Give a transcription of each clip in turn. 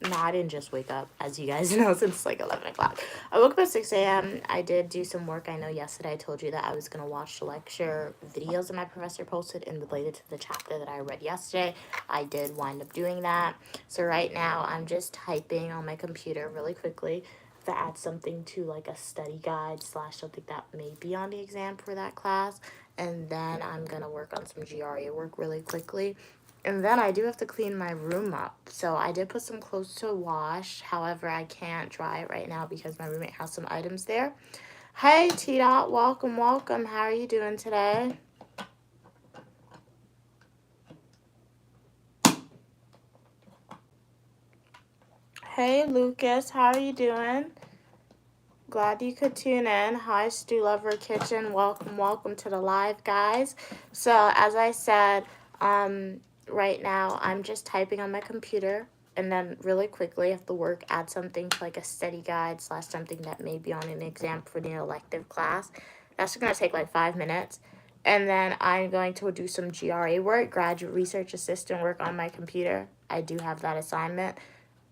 No, I didn't just wake up, as you guys know, since like 11 o'clock. I woke up at 6 a.m. I did do some work. I know yesterday I told you that I was going to watch the lecture videos that my professor posted and related to the chapter that I read yesterday. I did wind up doing that. So right now I'm just typing on my computer really quickly to add something to like a study guide slash something that may be on the exam for that class. And then I'm going to work on some GRE work really quickly. And then I do have to clean my room up. So I did put some clothes to wash. However, I can't dry it right now because my roommate has some items there. Hey, T-Dot. Welcome, welcome. How are you doing today? Hey, Lucas. How are you doing? Glad you could tune in. Hi, Stew Lover Kitchen. Welcome, welcome to the live, guys. So, as I said, right now I'm just typing on my computer, and then really quickly after work, add something to like a study guide slash something that may be on an exam for the elective class. That's gonna take like 5 minutes. And then I'm going to do some GRE work, graduate research assistant work on my computer. I do have that assignment,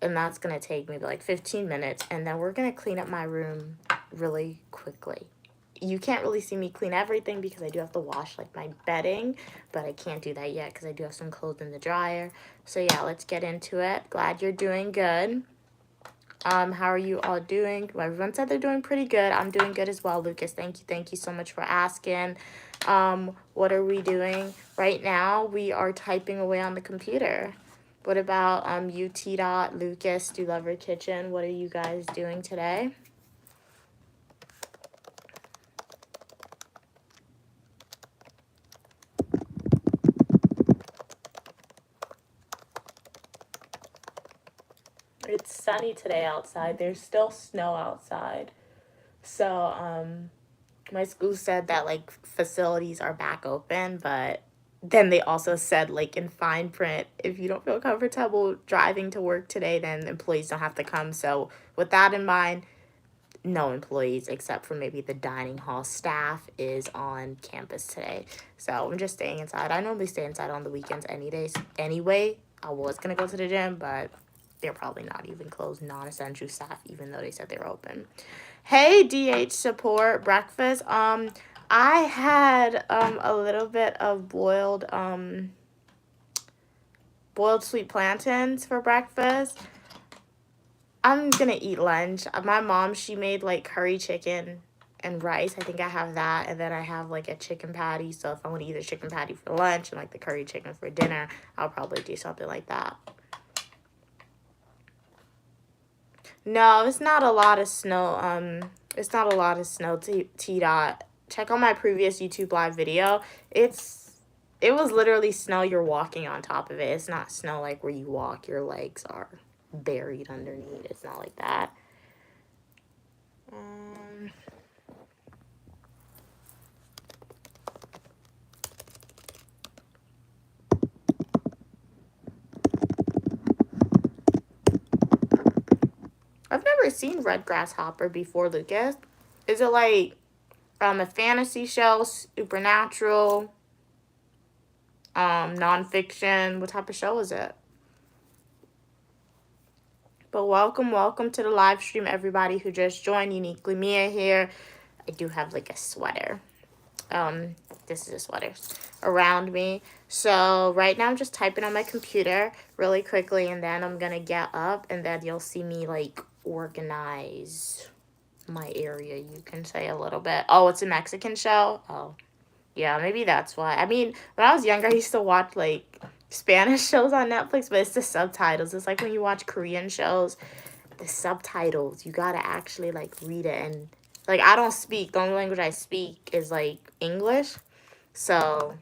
and that's gonna take maybe like 15 minutes, and then we're gonna clean up my room really quickly. You can't really see me clean everything because I do have to wash like my bedding, but I can't do that yet because I do have some clothes in the dryer. So yeah, let's get into it. Glad you're doing good. How are you all doing? Well, everyone said they're doing pretty good. I'm doing good as well, Lucas. Thank you so much for asking. What are we doing right now? We are typing away on the computer. What about UT Dot, Lucas, Do Lover Kitchen? What are you guys doing today? It's sunny today outside. There's still snow outside. So, my school said that like facilities are back open, but then they also said like in fine print, if you don't feel comfortable driving to work today, then employees don't have to come. So, with that in mind, no employees except for maybe the dining hall staff is on campus today. So I'm just staying inside. I normally stay inside on the weekends any days anyway. I was gonna go to the gym, but they're probably not even closed, non-essential staff, even though they said they're open. Hey, DH support breakfast. I had a little bit of boiled sweet plantains for breakfast. I'm gonna eat lunch. My mom, she made like curry chicken and rice. I think I have that, and then I have like a chicken patty. So if I want to eat a chicken patty for lunch and like the curry chicken for dinner, I'll probably do something like that. No, it's not a lot of snow. It's not a lot of snow. T dot. Check out my previous YouTube live video. It was literally snow. You're walking on top of it. It's not snow like where you walk. Your legs are buried underneath. It's not like that. Um, I've never seen Red Grasshopper before, Lucas. Is it like a fantasy show, supernatural, nonfiction? What type of show is it? But welcome, welcome to the live stream, everybody who just joined. Uniquely Mia here. I do have like a sweater. This is a sweater around me. So right now I'm just typing on my computer really quickly, and then I'm gonna get up, and then you'll see me like organize my area, you can say, a little bit. Oh, it's a Mexican show? Oh, yeah, maybe that's why. I mean, when I was younger, I used to watch like Spanish shows on Netflix, but it's the subtitles. It's like when you watch Korean shows, the subtitles, you gotta actually like read it. And like, I don't speak, the only language I speak is like English. So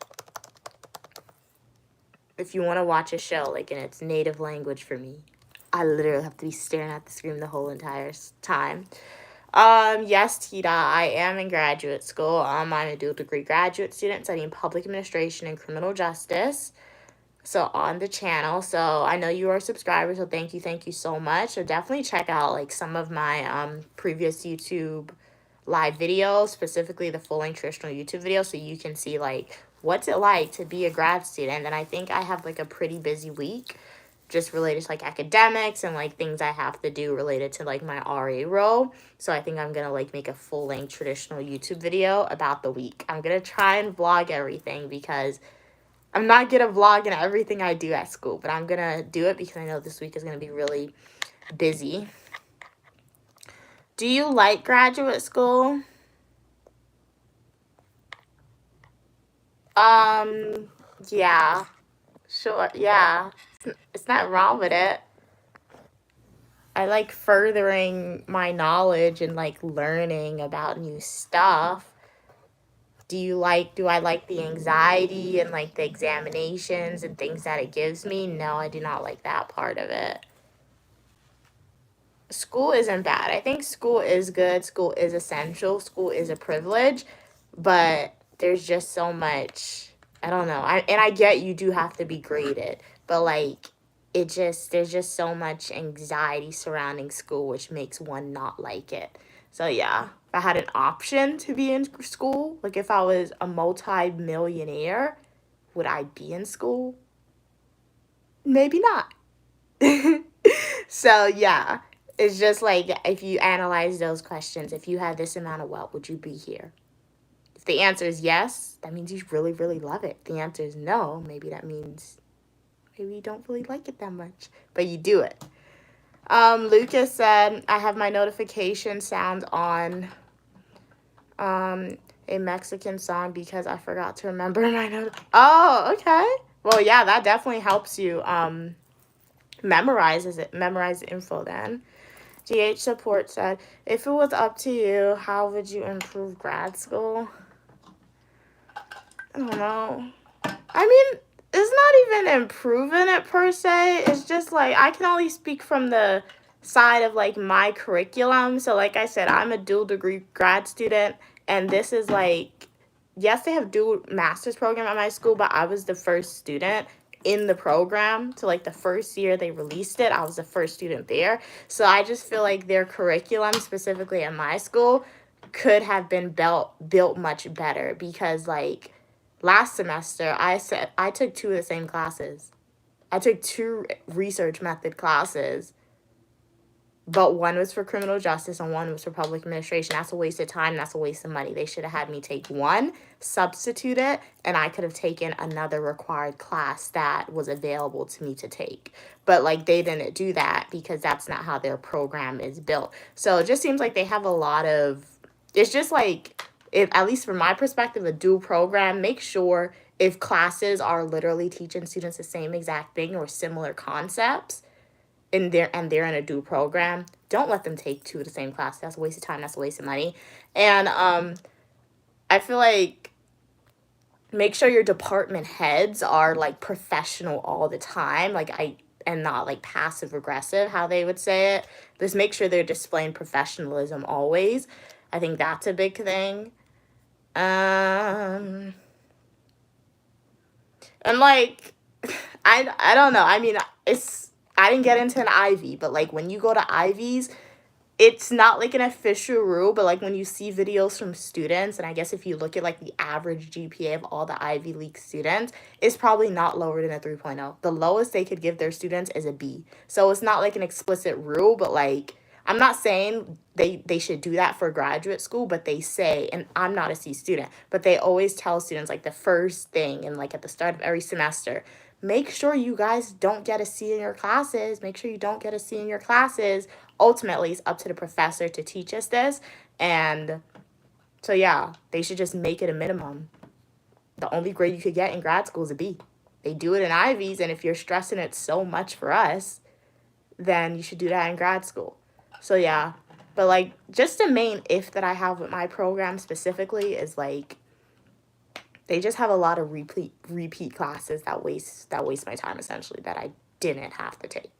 if you want to watch a show like in its native language for me, I literally have to be staring at the screen the whole entire time. Yes, Tita, I am in graduate school. I'm a dual degree graduate student studying public administration and criminal justice. So on the channel. So I know you are a subscriber, so thank you so much. So definitely check out like some of my previous YouTube live videos, specifically the full length traditional YouTube video, so you can see like what's it like to be a grad student. And I think I have like a pretty busy week just related to like academics and like things I have to do related to like my RA role. So I think I'm gonna like make a full-length traditional YouTube video about the week. I'm gonna try and vlog everything because I'm not good at vlogging everything I do at school, but I'm gonna do it because I know this week is gonna be really busy. Do you like graduate school? Yeah, sure, yeah. It's not wrong with it. I like furthering my knowledge and like learning about new stuff. Do I like the anxiety and like the examinations and things that it gives me? No, I do not like that part of it. School isn't bad. I think school is good. School is essential. School is a privilege, but there's just so much. I don't know. I get you do have to be graded, but like there's just so much anxiety surrounding school, which makes one not like it. So yeah, if I had an option to be in school, like if I was a multi-millionaire, would I be in school? Maybe not. So yeah, it's just like if you analyze those questions, if you had this amount of wealth, would you be here? If the answer is yes, that means you really, really love it. If the answer is no, maybe that means maybe you don't really like it that much, but you do it. Lucas said, I have my notification sound on a Mexican song because I forgot to remember my note. Oh, okay. Well, yeah, that definitely helps you memorize the info then. GH Support said, if it was up to you, how would you improve grad school? I don't know. I mean, it's not even improving it per se. It's just like I can only speak from the side of like my curriculum. So like I said, I'm a dual degree grad student, and this is like, yes, they have dual master's program at my school, but I was the first student in the program. So like the first year they released it, I was the first student there. So I just feel like their curriculum, specifically at my school, could have been built much better because like last semester, I took 2 of the same classes. I took 2 research method classes, but one was for criminal justice and one was for public administration. That's a waste of time. That's a waste of money. They should have had me take one, substitute it, and I could have taken another required class that was available to me to take. But like they didn't do that because that's not how their program is built. So it just seems like they have a lot of, it's just like, if, at least from my perspective, a dual program, make sure if classes are literally teaching students the same exact thing or similar concepts, and they're in a dual program, don't let them take 2 of the same class. That's a waste of time. That's a waste of money. And I feel like make sure your department heads are like professional all the time, and not like passive aggressive, how they would say it. Just make sure they're displaying professionalism always. I think that's a big thing. And like, I don't know. I mean, I didn't get into an Ivy, but like when you go to Ivies, it's not like an official rule, but like when you see videos from students, and I guess if you look at like the average GPA of all the Ivy League students, it's probably not lower than a 3.0. The lowest they could give their students is a B. So it's not like an explicit rule, but like I'm not saying they should do that for graduate school, but they say, and I'm not a C student, but they always tell students like the first thing and like at the start of every semester, make sure you guys don't get a C in your classes. Make sure you don't get a C in your classes. Ultimately, it's up to the professor to teach us this. And so, yeah, they should just make it a minimum. The only grade you could get in grad school is a B. They do it in Ivies, and if you're stressing it so much for us, then you should do that in grad school. So, yeah. But, like, just the main if that I have with my program specifically is, like, they just have a lot of repeat classes that waste my time, essentially, that I didn't have to take.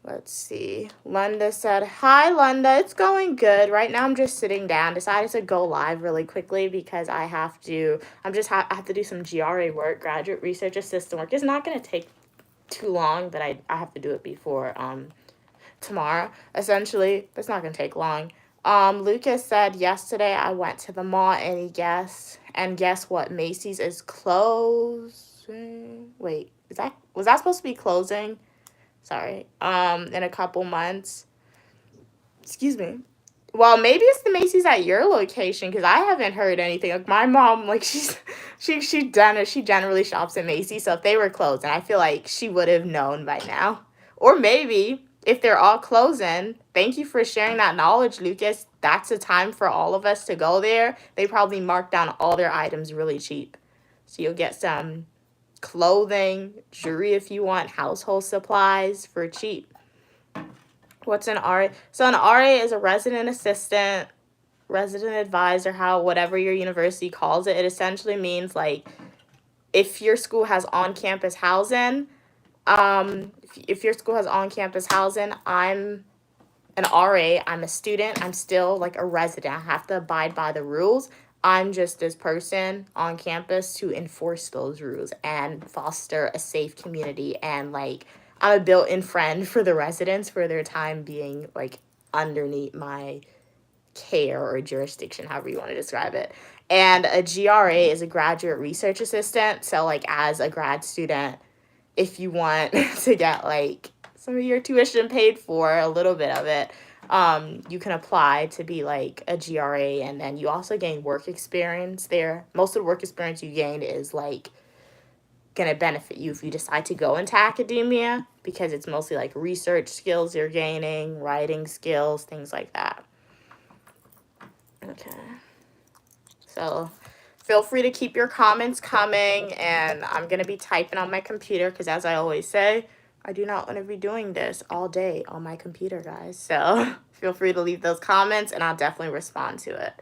Let's see. Lunda said, hi, Lunda. It's going good. Right now I'm just sitting down. Decided to go live really quickly because I have to do some GRA work, graduate research assistant work. It's not going to take too long, but I have to do it before tomorrow. Essentially, it's not going to take long. Lucas said, yesterday I went to the mall and guess what? Macy's is closed. closing. Wait, was that supposed to be closing? Sorry. In a couple months. Excuse me. Well, maybe it's the Macy's at your location because I haven't heard anything. Like my mom, like she generally shops at Macy's, so if they were closing, I feel like she would have known by now. Or maybe if they're all closing, thank you for sharing that knowledge, Lucas. That's a time for all of us to go there. They probably mark down all their items really cheap, so you'll get some clothing, jewelry if you want, household supplies for cheap. What's an RA? So an RA is a resident assistant, resident advisor, whatever your university calls it. It essentially means like if your school has on-campus housing, if your school has on-campus housing, I'm an RA, I'm a student, I'm still like a resident. I have to abide by the rules. I'm just this person on campus to enforce those rules and foster a safe community, and like I'm a built-in friend for the residents for their time being like underneath my care or jurisdiction, however you want to describe it. And a GRA is a graduate research assistant. So like as a grad student, if you want to get like some of your tuition paid for, a little bit of it, you can apply to be like a GRA, and then you also gain work experience there. Most of the work experience you gain is like gonna benefit you if you decide to go into academia, because it's mostly like research skills you're gaining, writing skills, things like that. Okay. So feel free to keep your comments coming, and I'm going to be typing on my computer because, as I always say, I do not want to be doing this all day on my computer, guys. So feel free to leave those comments, and I'll definitely respond to it.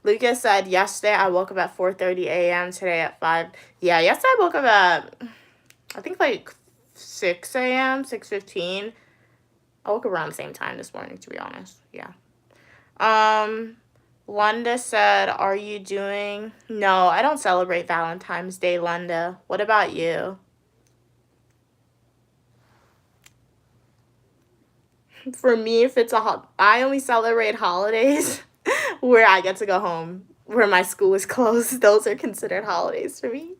Lucas said, yesterday I woke up at 4:30 a.m., today at 5. Yeah, yesterday I woke up at, I think, like 6 a.m., 6:15. I woke up around the same time this morning, to be honest. Yeah. Lunda said, are you doing... No, I don't celebrate Valentine's Day, Lunda. What about you? For me, if it's I only celebrate holidays where I get to go home, where my school is closed. Those are considered holidays for me.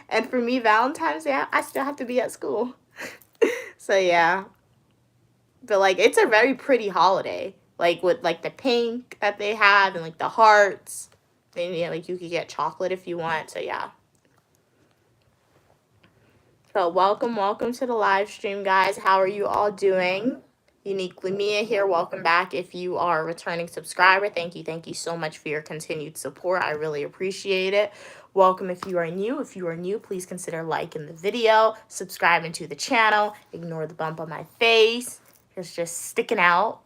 And for me, Valentine's Day, I still have to be at school. So, yeah. But, like, it's a very pretty holiday. Like, with, like, the pink that they have and, like, the hearts. And, yeah, like, you could get chocolate if you want. So, yeah. So, welcome to the live stream, guys. How are you all doing? Uniquely Mia here. Welcome back. If you are a returning subscriber, thank you so much for your continued support. I really appreciate it. Welcome if you are new. If you are new, please consider liking the video, subscribing to the channel. Ignore the bump on my face. It's just sticking out.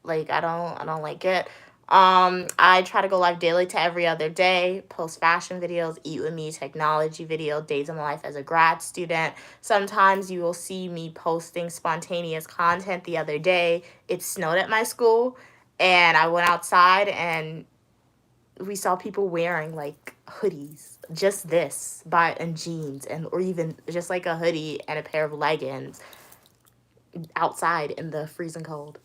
Like, I don't like it. I try to go live daily to every other day, post fashion videos, eat with me, technology video, days of my life as a grad student. Sometimes you will see me posting spontaneous content. The other day, it snowed at my school, and I went outside and we saw people wearing like hoodies, just this, and jeans, or even just like a hoodie and a pair of leggings outside in the freezing cold.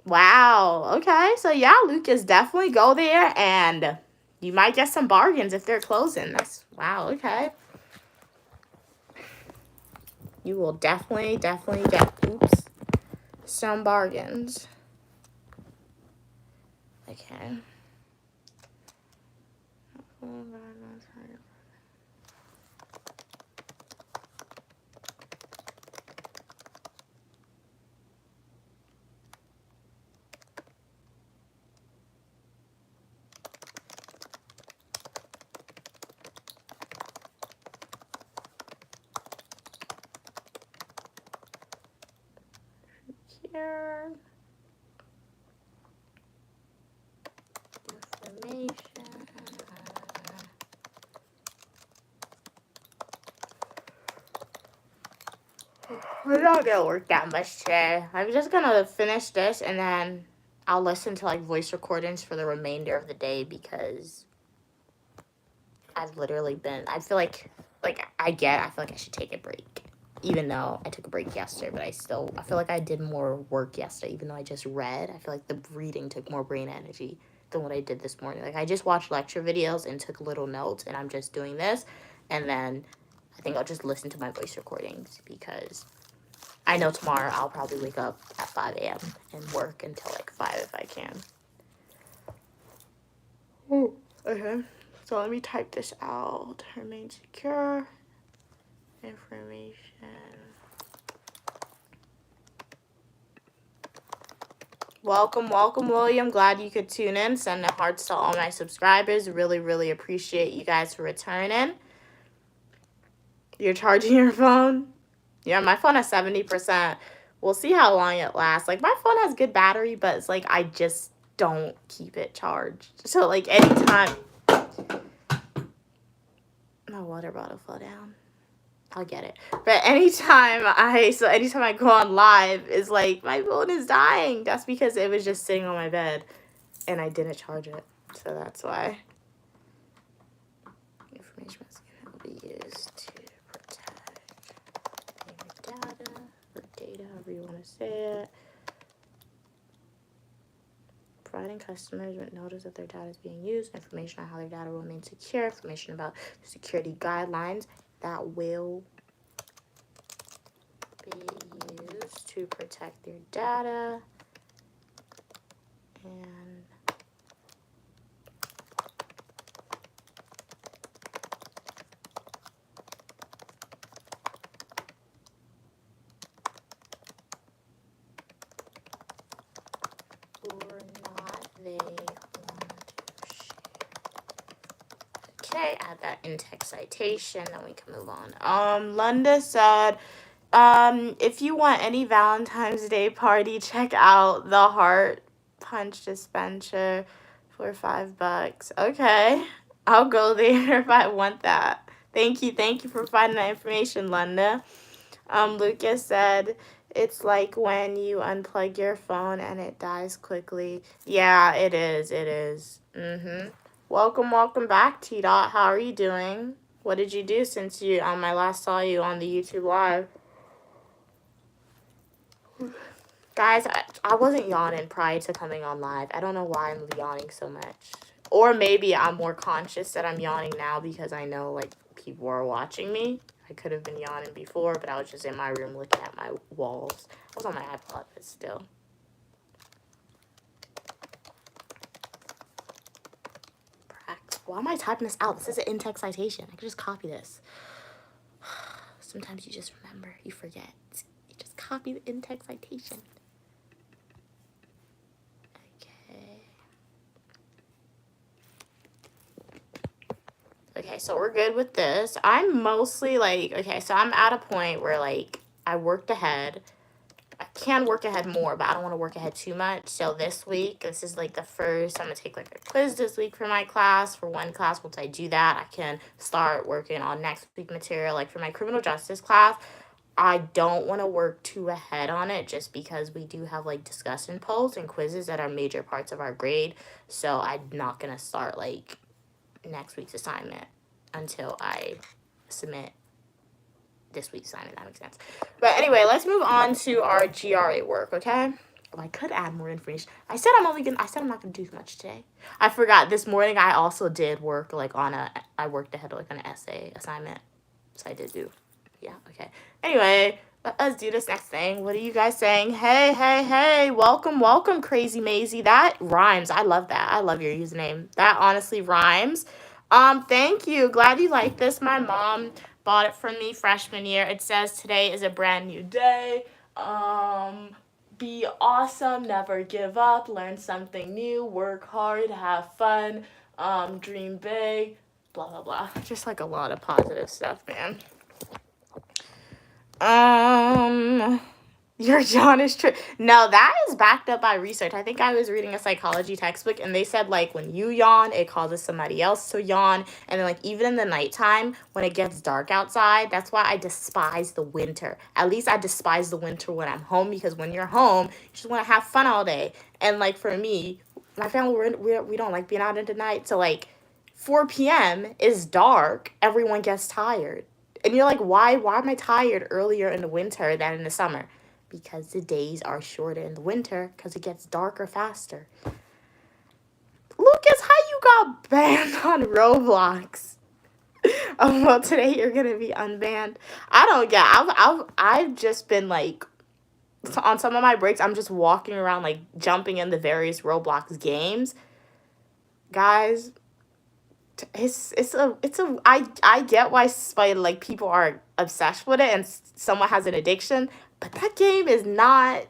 Wow. Okay. So, yeah, Lucas, definitely go there, and you might get some bargains if they're closing. Wow. Okay. You will definitely get, some bargains. Okay. Here. Information. We're not gonna work that much today. I'm just gonna finish this, and then I'll listen to like voice recordings for the remainder of the day, because I've literally been, I feel like I feel like I should take a break. Even though I took a break yesterday, but I feel like I did more work yesterday, even though I just read. I feel like the reading took more brain energy than what I did this morning. Like, I just watched lecture videos and took little notes, and I'm just doing this. And then I think I'll just listen to my voice recordings because I know tomorrow I'll probably wake up at 5 a.m. and work until like 5 if I can. Ooh. Okay. So let me type this out. Remain secure. Information. Welcome, William. Glad you could tune in. Sending hearts to all my subscribers. Really, really appreciate you guys for returning. You're charging your phone? Yeah, my phone has 70%. We'll see how long it lasts. Like, my phone has good battery, but it's like I just don't keep it charged. So, like, anytime... My water bottle fell down. I'll get it. But anytime I go on live, it's like, my phone is dying. That's because it was just sitting on my bed, and I didn't charge it. So that's why. Information will be used to protect your data, or data, however you want to say it. Providing customers with notice that their data is being used, information on how their data will remain secure, information about security guidelines that will be used to protect their data, and or not they want to share. Okay, add that in text citation, then we can move on. Linda said, if you want any Valentine's Day party, check out the Heart Punch dispenser for $5. Okay, I'll go there if I want that. Thank you for providing that information, Linda. Lucas said, it's like when you unplug your phone and it dies quickly. Yeah, it is. Welcome back, T-Dot. How are you doing? What did you do since I last saw you on the YouTube Live? Guys, I wasn't yawning prior to coming on live. I don't know why I'm yawning so much. Or maybe I'm more conscious that I'm yawning now because I know, like, people are watching me. I could have been yawning before, but I was just in my room looking at my walls. I was on my iPod, but still. Why am I typing this out? This is an in-text citation. I could just copy this. Sometimes you just remember. You forget. You just copy the in-text citation. Okay, so we're good with this. I'm mostly like, okay, so I'm at a point where like I worked ahead. I can work ahead more, but I don't want to work ahead too much. So this week, this is like the first, I'm going to take like a quiz this week for my class. For one class, once I do that, I can start working on next week material. Like for my criminal justice class, I don't want to work too ahead on it just because we do have like discussion polls and quizzes that are major parts of our grade. So I'm not going to start like next week's assignment until I submit this week's assignment. That makes sense. But anyway, let's move on to our GRA work, okay? Oh, I could add more information. I said I'm not gonna do much today. I forgot this morning I also did work like I worked ahead like on an essay assignment. So I did do. Yeah, okay. Anyway, let's do this next thing. What are you guys saying? Hey. Welcome, Crazy Maisie. That rhymes. I love that. I love your username. That honestly rhymes. Thank you. Glad you like this. My mom bought it for me freshman year. It says today is a brand new day. Be awesome, never give up, learn something new, work hard, have fun, dream big, blah, blah, blah. Just like a lot of positive stuff, man. Your yawn is true. No, that is backed up by research. I think I was reading a psychology textbook and they said like when you yawn, it causes somebody else to yawn. And then like even in the nighttime when it gets dark outside, that's why I despise the winter. At least I despise the winter when I'm home because when you're home, you just want to have fun all day. And like for me, my family, we don't like being out into the night. So like 4 p.m. is dark. Everyone gets tired. And you're like, why am I tired earlier in the winter than in the summer? Because the days are shorter in the winter because it gets darker faster. Lucas, how you got banned on Roblox? Oh, well, today you're gonna be unbanned. I don't get. I've just been like, on some of my breaks, I'm just walking around like jumping in the various Roblox games, guys. I get why like people are obsessed with it and someone has an addiction, but that game is not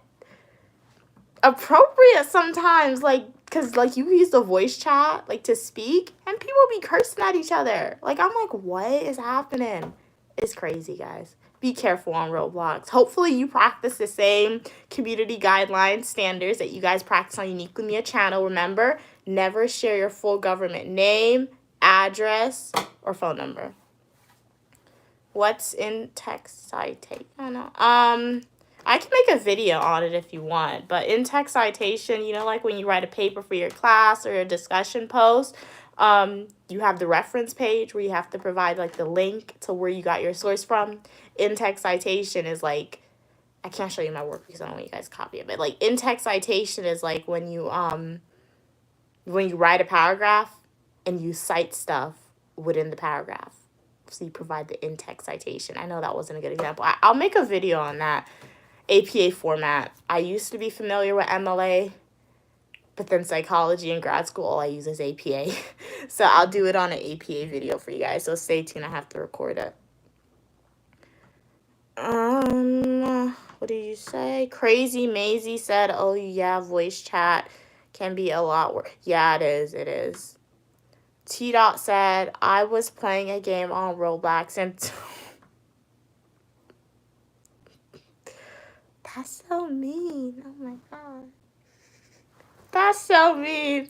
appropriate sometimes, like, because like you use the voice chat like to speak and people be cursing at each other. Like, I'm like, what is happening? It's crazy, guys. Be careful on Roblox. Hopefully you practice the same community guidelines standards that you guys practice on Uniquely Mia channel. Remember, never share your full government name, address, or phone number. What's in text citation? I don't know. I can make a video on it if you want, but in-text citation, you know, like when you write a paper for your class or a discussion post, you have the reference page where you have to provide like the link to where you got your source from. In-text citation is like, I can't show you my work because I don't want you guys to copy it, but like in-text citation is like when you write a paragraph and you cite stuff within the paragraph. So you provide the in-text citation. I know that wasn't a good example. I'll make a video on that. APA format. I used to be familiar with MLA, but then psychology in grad school, all I use is APA. So I'll do it on an APA video for you guys. So stay tuned. I have to record it. What did you say? Crazy Maisie said, oh yeah, voice chat can be a lot worse. Yeah, it is. It is. T-Dot said, I was playing a game on Roblox and... That's so mean. Oh my god. That's so mean.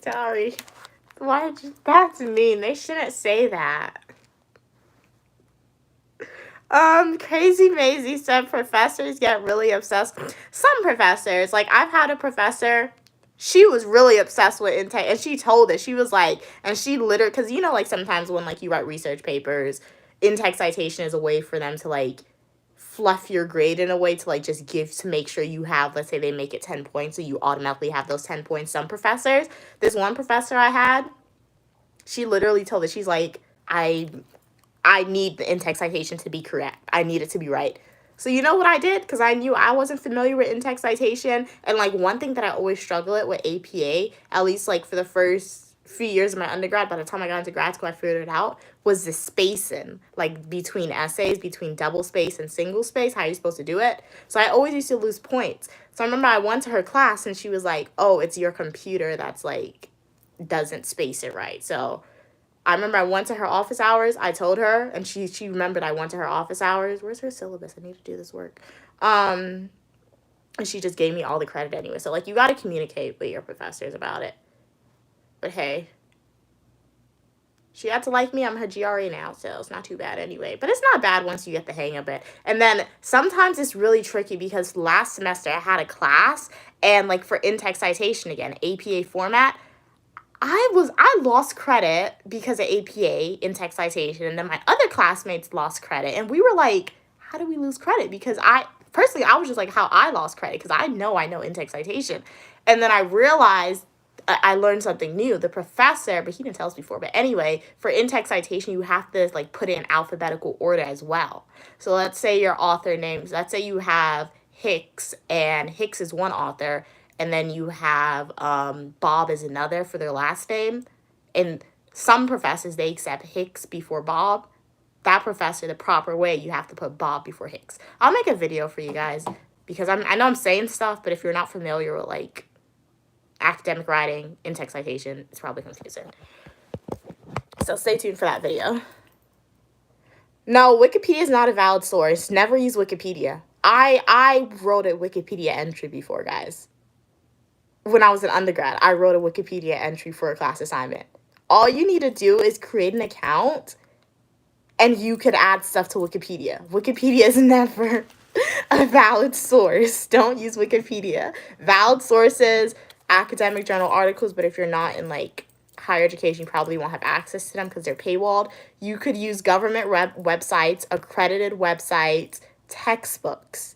Sorry. Why did you... That's mean. They shouldn't say that. Crazy Maisie said professors get really obsessed. Some professors, like I've had a professor, she was really obsessed with intake, and she told us, she was like, and she literally, because you know, like sometimes when like you write research papers, in-text citation is a way for them to like fluff your grade in a way to like just give, to make sure you have, let's say they make it 10 points, so you automatically have those 10 points. Some professors, this one professor I had, she literally told us, she's like, I need the in-text citation to be correct. I need it to be right. So you know what I did? Because I knew I wasn't familiar with in-text citation. And like one thing that I always struggle with APA, at least like for the first few years of my undergrad, by the time I got into grad school, I figured it out, was the spacing, like between essays, between double space and single space, how you're supposed to do it. So I always used to lose points. So I remember I went to her class and she was like, oh, it's your computer that's like, doesn't space it right. So I remember I went to her office hours. I told her, and she remembered I went to her office hours. Where's her syllabus? I need to do this work. And she just gave me all the credit anyway. So, like, you got to communicate with your professors about it. But, hey, she had to like me. I'm her GRE now, so it's not too bad anyway. But it's not bad once you get the hang of it. And then sometimes it's really tricky because last semester I had a class, and, like, for in-text citation again, APA format, I lost credit because of APA in-text citation, and then my other classmates lost credit, and we were like, how do we lose credit? Because I was just like, how I lost credit, because I know in-text citation. And then I realized I learned something new. The professor, but he didn't tell us before, but anyway, for in-text citation, you have to like put it in alphabetical order as well. So let's say your author names, let's say you have Hicks, and Hicks is one author, and then you have Bob is another for their last name. And some professors, they accept Hicks before Bob. That professor, the proper way, you have to put Bob before Hicks. I'll make a video for you guys because I know I'm saying stuff, but if you're not familiar with like academic writing, in-text citation, it's probably confusing. So stay tuned for that video. No, Wikipedia is not a valid source. Never use Wikipedia. I wrote a Wikipedia entry before, guys. When I was an undergrad, I wrote a Wikipedia entry for a class assignment. All you need to do is create an account and you could add stuff to Wikipedia. Wikipedia is never a valid source. Don't use Wikipedia. Valid sources, academic journal articles, but if you're not in like higher education, you probably won't have access to them because they're paywalled. You could use government websites, accredited websites, textbooks.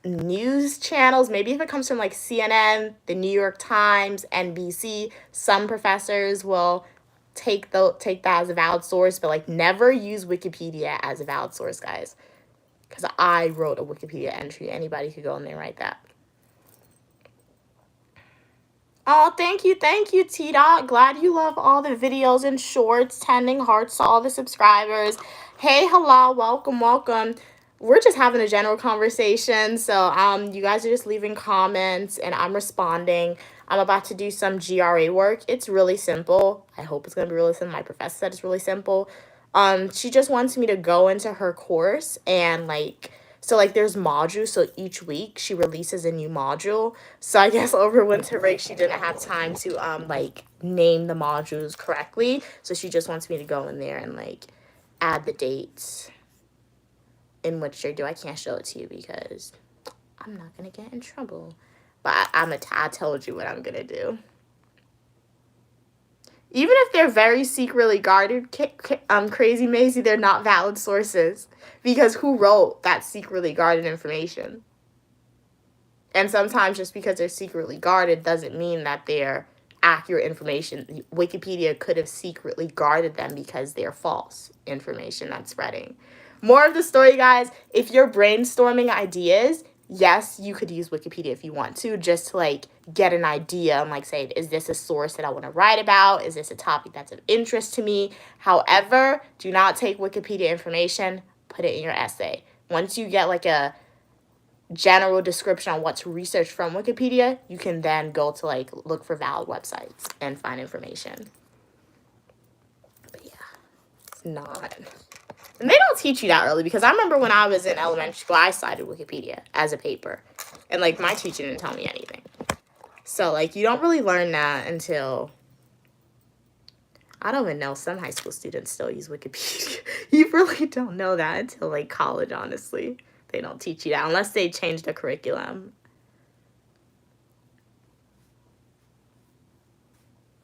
news channels, maybe if it comes from like CNN, the New York Times, NBC, some professors will take that as a valid source, but like never use Wikipedia as a valid source, guys. Because I wrote a Wikipedia entry. Anybody could go in there and write that. Oh, thank you, T-Dot. Glad you love all the videos and shorts. Tending hearts to all the subscribers. Hey, hello, welcome. We're just having a general conversation, so you guys are just leaving comments, and I'm responding. I'm about to do some GRE work. It's really simple. I hope it's going to be really simple. My professor said it's really simple. She just wants me to go into her course and, like, so, like, there's modules, so each week she releases a new module. So I guess over winter break, she didn't have time to, like, name the modules correctly. So she just wants me to go in there and, like, add the dates in which they're due. I can't show it to you because I'm not going to get in trouble. But I told you what I'm going to do. Even if they're very secretly guarded, Crazy Maisie, they're not valid sources. Because who wrote that secretly guarded information? And sometimes just because they're secretly guarded doesn't mean that they're accurate information. Wikipedia could have secretly guarded them because they're false information that's spreading. More of the story, guys. If you're brainstorming ideas, yes, you could use Wikipedia if you want to, just to, like, get an idea and, like, say, is this a source that I want to write about? Is this a topic that's of interest to me? However, do not take Wikipedia information, put it in your essay. Once you get, like, a general description on what to research from Wikipedia, you can then go to, like, look for valid websites and find information. But yeah, it's not. And they don't teach you that early, because I remember when I was in elementary school, I cited Wikipedia as a paper. And, like, my teacher didn't tell me anything. So, like, you don't really learn that until, I don't even know, some high school students still use Wikipedia. You really don't know that until, like, college, honestly. They don't teach you that unless they change the curriculum.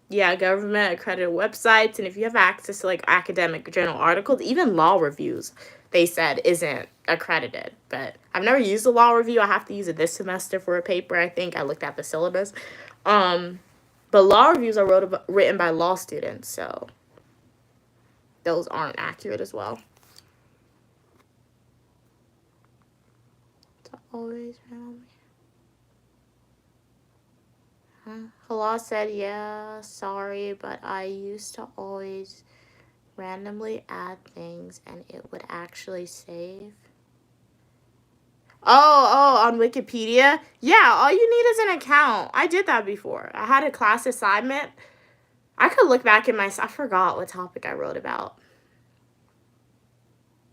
Yeah, government accredited websites, and if you have access to, like, academic journal articles, even law reviews, they said isn't accredited. But I've never used a law review. I have to use it this semester for a paper, I think. I looked at the syllabus. But law reviews are written by law students, so those aren't accurate as well. To always remember. Hala said, yeah, sorry, but I used to always randomly add things and it would actually save. Oh, on Wikipedia? Yeah, all you need is an account. I did that before. I had a class assignment. I could look back in I forgot what topic I wrote about.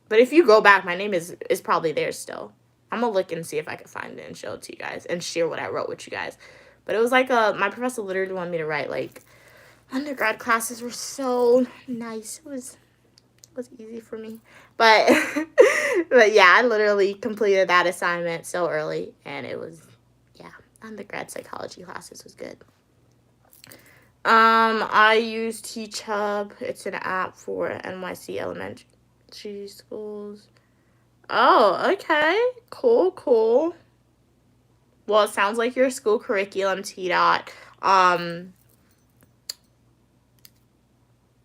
But if you go back, my name is probably there still. I'm going to look and see if I can find it and show it to you guys and share what I wrote with you guys. But it was like my professor literally wanted me to write, like, undergrad classes were so nice. It was easy for me. But but yeah, I literally completed that assignment so early, and it was, yeah, undergrad psychology classes was good. I use TeachHub. It's an app for NYC elementary schools. Oh, okay. Cool. Well, it sounds like your school curriculum, T-Dot,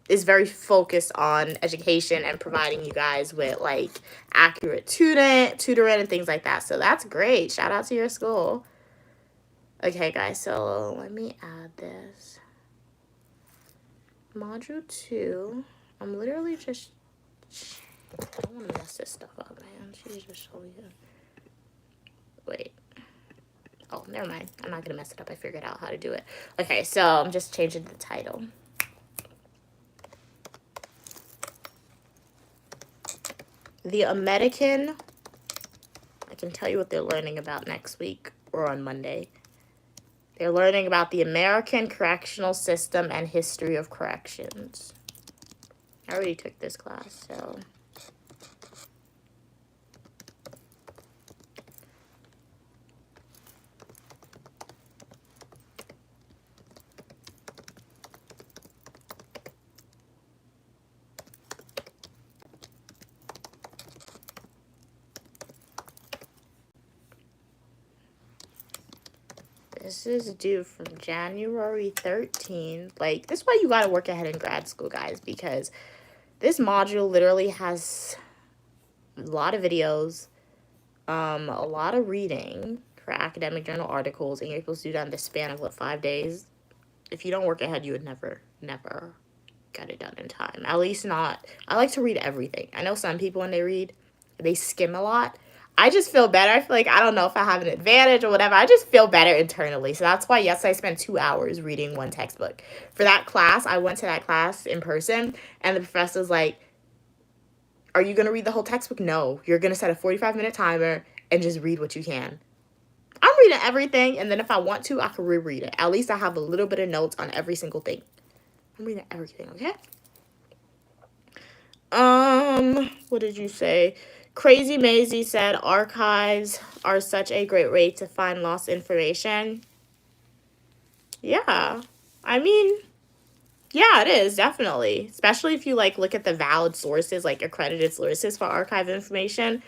is very focused on education and providing you guys with, like, accurate tutoring and things like that. So that's great. Shout out to your school. Okay, guys, so let me add this. Module 2. I'm literally just... I don't want to mess this stuff up, man. She's just so good. Wait. Oh, never mind. I'm not going to mess it up. I figured out how to do it. Okay, so I'm just changing the title. The American... I can tell you what they're learning about next week or on Monday. They're learning about the American correctional system and history of corrections. I already took this class, so... This is due from January 13th. Like, this is why you gotta work ahead in grad school, guys, because this module literally has a lot of videos, a lot of reading for academic journal articles, and you're supposed to do that in the span of, 5 days? If you don't work ahead, you would never get it done in time. At least not. I like to read everything. I know some people, when they read, they skim a lot. I just feel better. I feel like, I don't know if I have an advantage or whatever. I just feel better internally. So that's why yesterday I spent 2 hours reading one textbook. For that class, I went to that class in person, and the professor's like, are you going to read the whole textbook? No. You're going to set a 45-minute timer and just read what you can. I'm reading everything, and then if I want to, I can reread it. At least I have a little bit of notes on every single thing. I'm reading everything, okay? What did you say? Crazy Maisie said archives are such a great way to find lost information. Yeah. I mean, yeah, it is, definitely. Especially if you, look at the valid sources, accredited sources for archive information.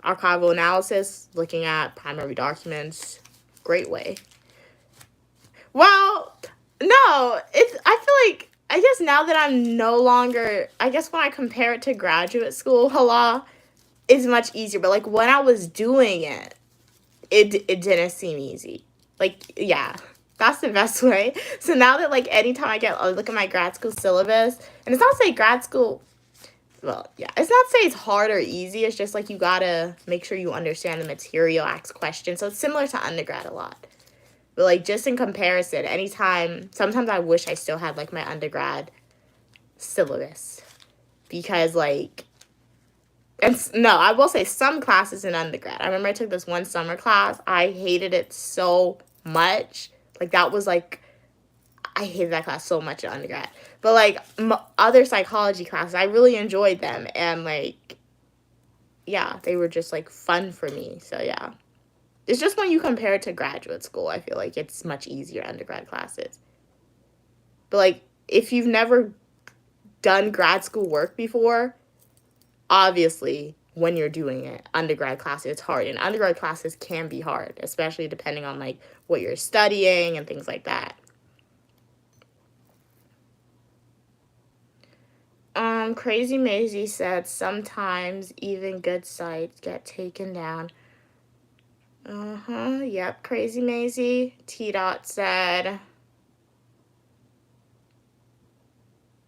Archival analysis, looking at primary documents. Great way. Well, no, I feel like, I guess now that I'm no longer, I guess when I compare it to graduate school, it's much easier. But, when I was doing it, it didn't seem easy. Yeah, that's the best way. So now that, anytime I look at my grad school syllabus, and it's not to say grad school, well, yeah, it's not to say it's hard or easy. It's just, you gotta make sure you understand the material, ask questions. So it's similar to undergrad a lot. But, just in comparison, sometimes I wish I still had, my undergrad syllabus. Because, no, I will say some classes in undergrad. I remember I took this one summer class. I hated it so much. That was, I hated that class so much in undergrad. But, other psychology classes, I really enjoyed them. And, yeah, they were just, fun for me. So, yeah. It's just when you compare it to graduate school, I feel like it's much easier undergrad classes. But, if you've never done grad school work before, obviously, when you're doing it, undergrad classes, it's hard. And undergrad classes can be hard, especially depending on, what you're studying and things like that. Crazy Maisie said sometimes even good sites get taken down. Yep, Crazy Maisie. T-Dot said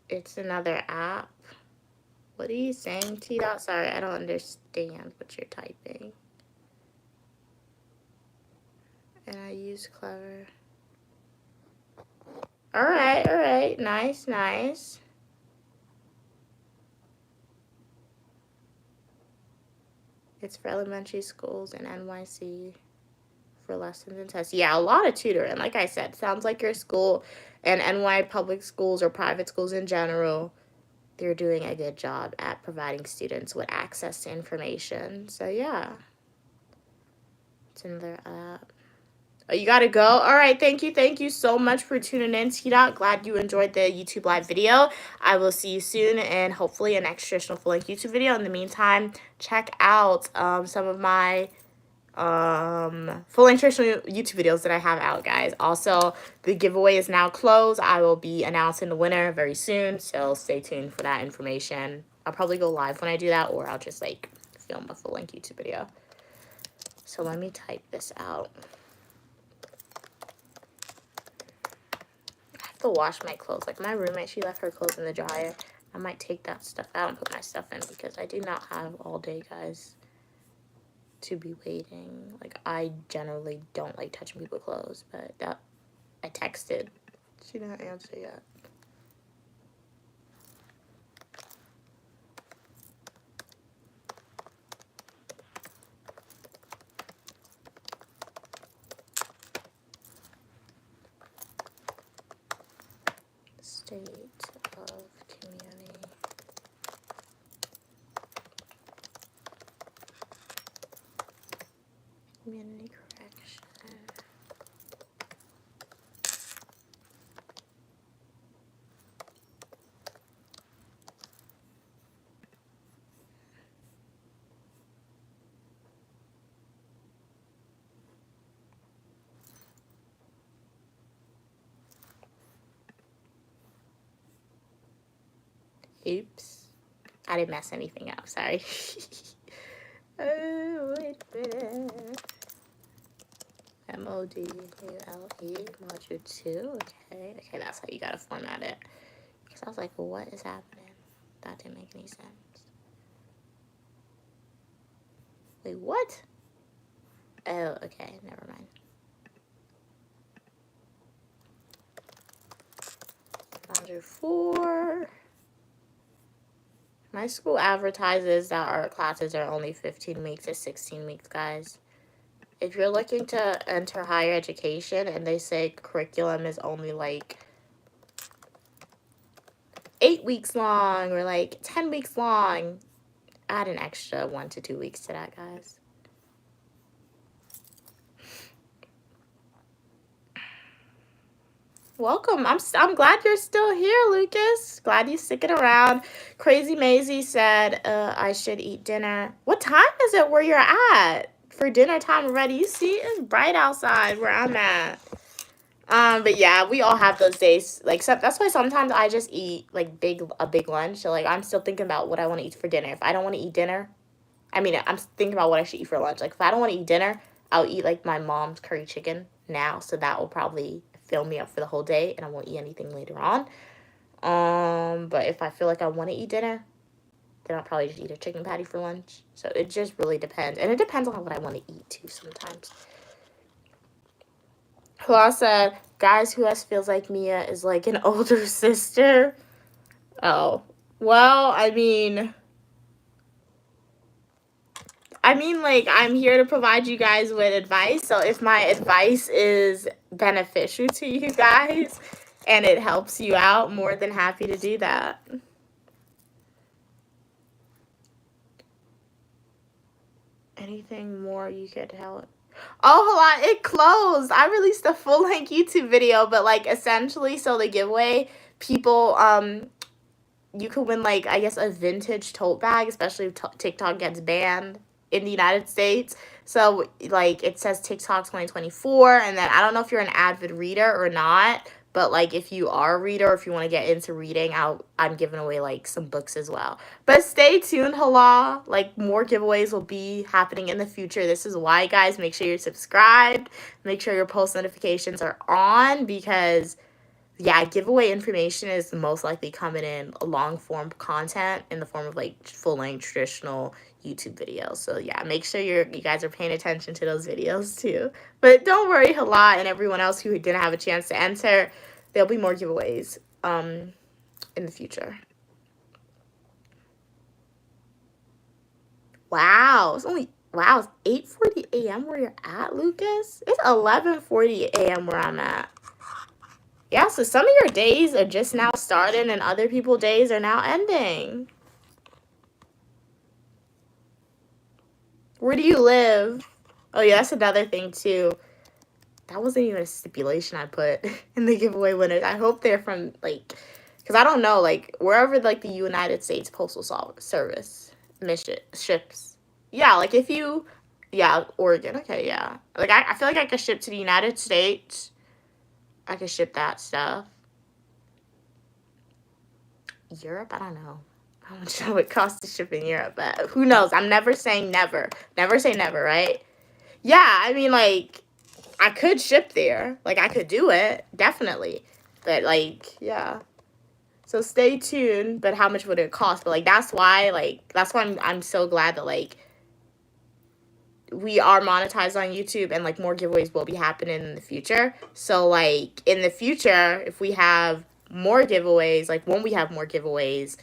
it's another app. What are you saying, T-Dot? Sorry, I don't understand what you're typing. And I use Clever. All right. Nice. It's for elementary schools and NYC for lessons and tests. Yeah, a lot of tutoring. Like I said, sounds like your school and NY public schools or private schools in general, they're doing a good job at providing students with access to information. So, yeah. It's in their app. Oh, you gotta go? All right, thank you so much for tuning in, T-Dot. Glad you enjoyed the YouTube live video. I will see you soon, and hopefully an next traditional full-length YouTube video. In the meantime, check out some of my full-length traditional YouTube videos that I have out, guys. Also, the giveaway is now closed. I will be announcing the winner very soon, so stay tuned for that information. I'll probably go live when I do that, or I'll just, film a full-length YouTube video. So let me type this out. To wash my clothes. My roommate, she left her clothes in the dryer. I might take that stuff out and put my stuff in because I do not have all day, guys, to be waiting. I generally don't like touching people's clothes, but that I texted. She didn't answer yet. State of community correction. Oops. I didn't mess anything up, sorry. Oh, wait a minute. MODULE module 2, okay. Okay, that's how you gotta format it. Because I was like, well, what is happening? That didn't make any sense. Wait, what? Oh, okay, never mind. Module 4. My school advertises that our classes are only 15 weeks to 16 weeks, guys. If you're looking to enter higher education and they say curriculum is only like 8 weeks long or like 10 weeks long, add an extra 1 to 2 weeks to that, guys. Welcome. I'm glad you're still here, Lucas. Glad you sticking around. Crazy Maisie said I should eat dinner. What time is it where you're at for dinner time already? You see, it's bright outside where I'm at. But yeah, we all have those days. Like, so that's why sometimes I just eat like a big lunch. So like, I'm still thinking about what I want to eat for dinner. If I don't want to eat dinner, I mean, I'm thinking about what I should eat for lunch. Like, if I don't want to eat dinner, I'll eat like my mom's curry chicken now. So that will probably fill me up for the whole day, and I won't eat anything later on. But if I feel like I want to eat dinner, then I'll probably just eat a chicken patty for lunch. So it just really depends, and it depends on what I want to eat too sometimes. Hua said, guys, who else feels like Mia is like an older sister? Oh, well, I mean, like, I'm here to provide you guys with advice. So if my advice is beneficial to you guys and it helps you out, more than happy to do that. Anything more you could help? Oh, hold on. It closed. I released a full-length YouTube video, but, like, essentially, so the giveaway, people, you could win, like, I guess a vintage tote bag, especially if TikTok gets banned in the United States. So, like, it says TikTok 2024, and then I don't know if you're an avid reader or not, but, like, if you are a reader, or if you want to get into reading, I'm giving away, like, some books as well. But stay tuned, Hala. Like, more giveaways will be happening in the future. This is why, guys, make sure you're subscribed. Make sure your post notifications are on, because yeah, giveaway information is most likely coming in long form content in the form of like full length traditional YouTube videos. So yeah, make sure you guys are paying attention to those videos too. But don't worry, Hala and everyone else who didn't have a chance to enter, there'll be more giveaways in the future. Wow, it's 8:40 a.m. where you're at, Lucas. It's 11:40 a.m. where I'm at. Yeah, so some of your days are just now starting and other people's days are now ending. Where do you live? Oh, yeah, that's another thing, too. That wasn't even a stipulation I put in the giveaway winners. I hope they're from, like, because I don't know, like, wherever, like, the United States Postal Service ships. Yeah, like, if you, yeah, Oregon, okay, yeah. Like, I feel like I could ship to the United States. I could ship that stuff. Europe? I don't know how much it would cost to ship in Europe, but who knows? I'm never saying never. Never say never, right? Yeah, I mean, like, I could ship there. Like, I could do it, definitely. But, like, yeah. So stay tuned, but how much would it cost? But, like, that's why I'm so glad that, like, we are monetized on YouTube and, like, more giveaways will be happening in the future. So, like, in the future, if we have more giveaways, like, when we have more giveaways,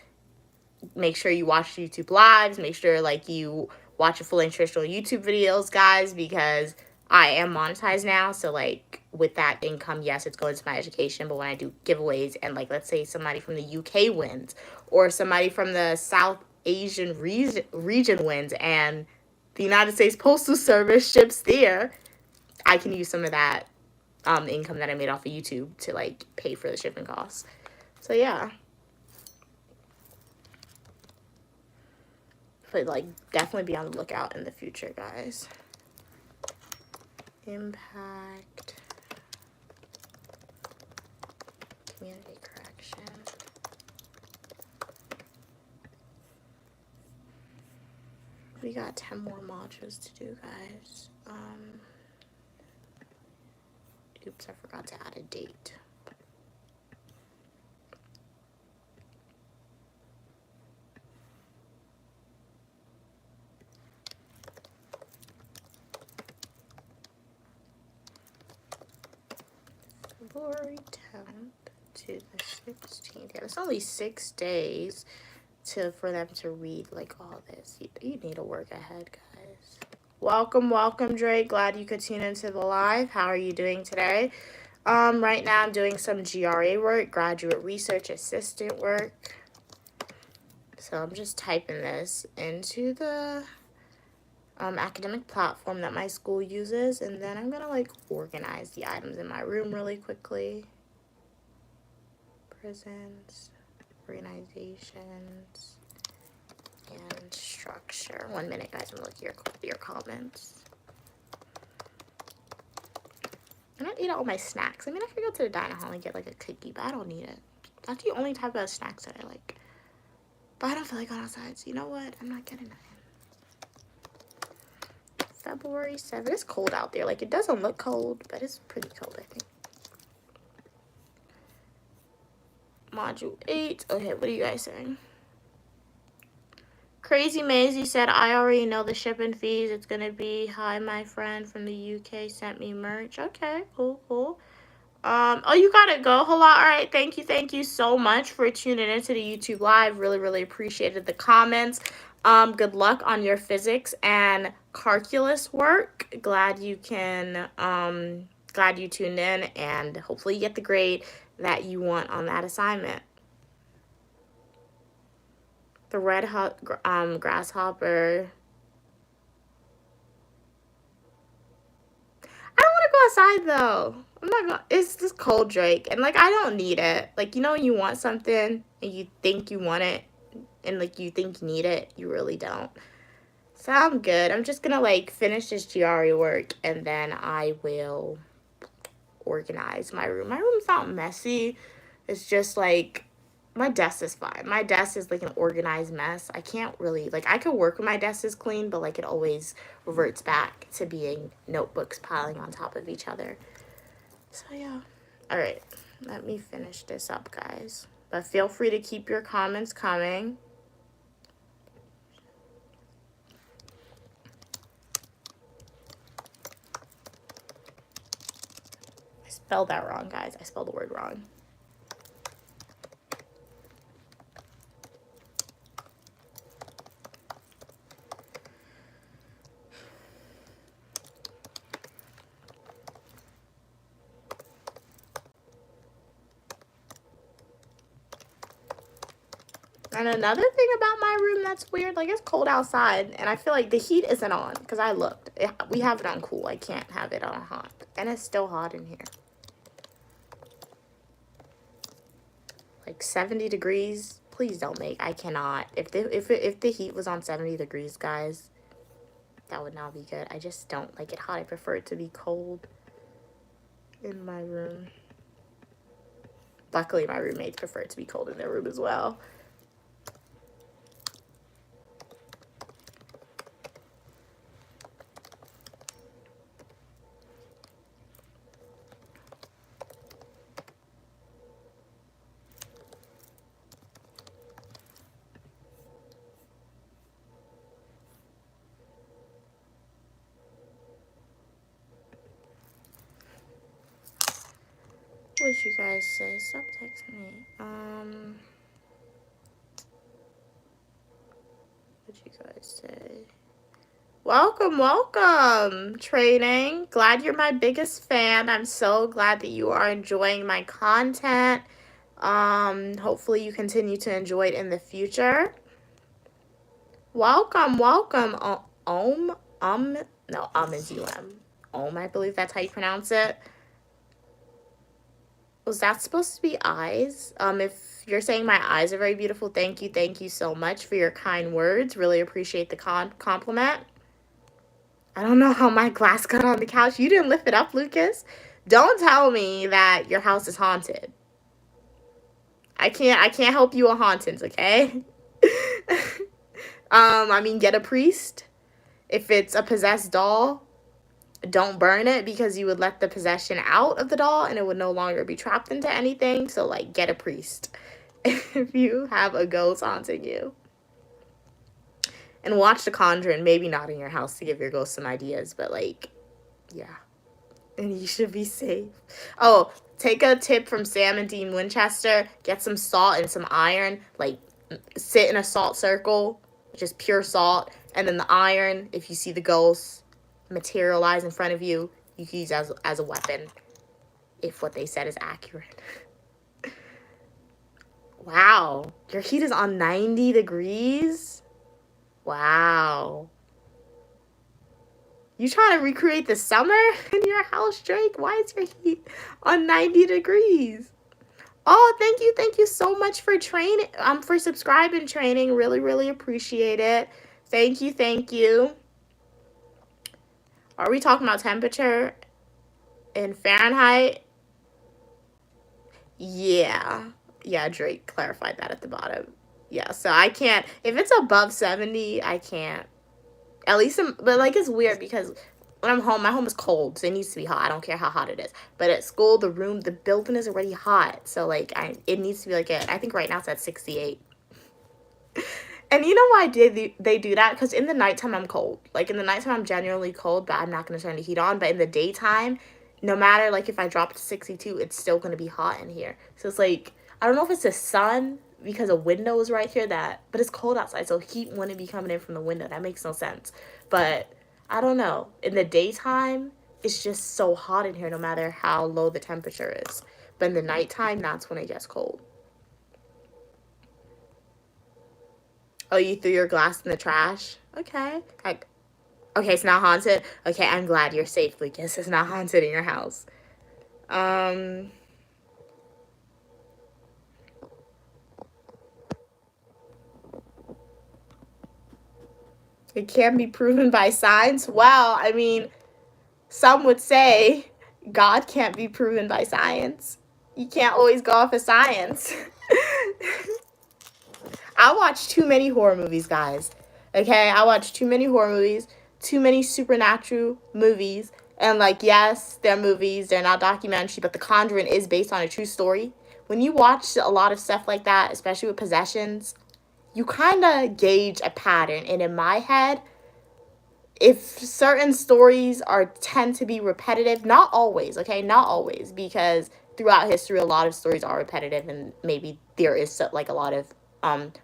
make sure you watch YouTube lives, make sure like you watch a full traditional YouTube videos, guys, because I am monetized now. So like with that income, yes, it's going to my education, but when I do giveaways and like let's say somebody from the UK wins or somebody from the South Asian region wins and the United States Postal Service ships there, I can use some of that income that I made off of YouTube to like pay for the shipping costs. So yeah. But, like, definitely be on the lookout in the future, guys. Impact. Community correction. We got 10 more modules to do, guys. Oops, I forgot to add a date. February 10th to the 16th. Yeah, it's only 6 days for them to read like all this. You need to work ahead, guys. Welcome, Drake. Glad you could tune into the live. How are you doing today? Right now I'm doing some GRA work, graduate research assistant work. So I'm just typing this into the academic platform that my school uses, and then I'm gonna like organize the items in my room really quickly. Prisons, organizations, and structure. 1 minute, guys. I'm gonna look at your comments. I don't eat all my snacks. I mean, I could go to the diner hall and get like a cookie, but I don't need it. That's the only type of snacks that I like. But I don't feel like going outside, so you know what? I'm not getting nothing. February 7th. It's cold out there. Like, it doesn't look cold, but it's pretty cold, I think. Module 8. Okay, what are you guys saying? Crazy Maisie said, I already know the shipping fees. It's going to be, hi, my friend from the UK sent me merch. Okay, cool. Oh, you gotta go. Hello. All right. Thank you so much for tuning into the YouTube live. Really appreciated the comments. Good luck on your physics and calculus work. Glad you tuned in, and hopefully you get the grade that you want on that assignment. The red grasshopper. I don't want to go outside though. I'm not gonna. It's just cold, Drake, and like I don't need it. Like, you know, when you want something and you think you want it, and like you think you need it, you really don't. So I'm good. I'm just gonna like finish this GRE work, and then I will organize my room. My room's not messy. It's just like my desk is fine. My desk is like an organized mess. I can't really, like, I could work when my desk is clean, but like it always reverts back to being notebooks piling on top of each other. So yeah. All right, let me finish this up, guys. But feel free to keep your comments coming. I spelled that wrong, guys. I spelled the word wrong. And another thing about my room that's weird, like, it's cold outside, and I feel like the heat isn't on, because I looked. We have it on cool. I can't have it on hot. And it's still hot in here. Like 70 degrees. Please don't make, I cannot. If the heat was on 70 degrees, guys, that would not be good. I just don't like it hot. I prefer it to be cold in my room. Luckily, my roommates prefer it to be cold in their room as well. What'd you guys say? Stop texting me. What'd you guys say? Welcome, Training. Glad you're my biggest fan. I'm so glad that you are enjoying my content. Hopefully you continue to enjoy it in the future. Welcome. No, is UM. I believe that's how you pronounce it. Was that supposed to be eyes? If you're saying my eyes are very beautiful, thank you so much for your kind words. Really appreciate the compliment. I don't know how my glass got on the couch. You didn't lift it up, Lucas. Don't tell me that your house is haunted. I can't help you with hauntings, okay? I mean, get a priest. If it's a possessed doll, don't burn it because you would let the possession out of the doll and it would no longer be trapped into anything. So, like, get a priest if you have a ghost haunting you. And watch The Conjuring, maybe not in your house to give your ghost some ideas, but, like, yeah. And you should be safe. Oh, take a tip from Sam and Dean Winchester. Get some salt and some iron. Like, sit in a salt circle, just pure salt. And then the iron, if you see the ghost materialize in front of you, you can use as a weapon. If what they said is accurate. Wow. Your heat is on 90 degrees? Wow. You trying to recreate the summer in your house, Drake? Why is your heat on 90 degrees? Oh, thank you so much for training. For subscribing, training. Really, really appreciate it. Thank you. Are we talking about temperature in Fahrenheit? Yeah, Drake clarified that at the bottom. Yeah, so I can't, if it's above 70, I can't. At least, but like, it's weird because when I'm home, my home is cold, so it needs to be hot. I don't care how hot it is. But at school, the building is already hot. So, like, it needs to be like, I think right now it's at 68. And you know why they do that? Because in the nighttime, I'm cold. Like, in the nighttime, I'm genuinely cold, but I'm not going to turn the heat on. But in the daytime, no matter, like, if I drop to 62, it's still going to be hot in here. So it's like, I don't know if it's the sun because a window is right here but it's cold outside, so heat wouldn't be coming in from the window. That makes no sense. But I don't know. In the daytime, it's just so hot in here no matter how low the temperature is. But in the nighttime, that's when it gets cold. Oh, you threw your glass in the trash? Okay. Okay, it's not haunted? Okay, I'm glad you're safe, Lucas. It's not haunted in your house. It can be proven by science. Well, I mean, some would say God can't be proven by science. You can't always go off of science. I watch too many horror movies, guys. Okay, I watch too many horror movies, too many supernatural movies. And, like, yes, they're movies, they're not documentary, but The Conjuring is based on a true story. When you watch a lot of stuff like that, especially with possessions, you kind of gauge a pattern. And in my head, if certain stories tend to be repetitive, not always, okay, not always, because throughout history, a lot of stories are repetitive, and maybe there is like a lot of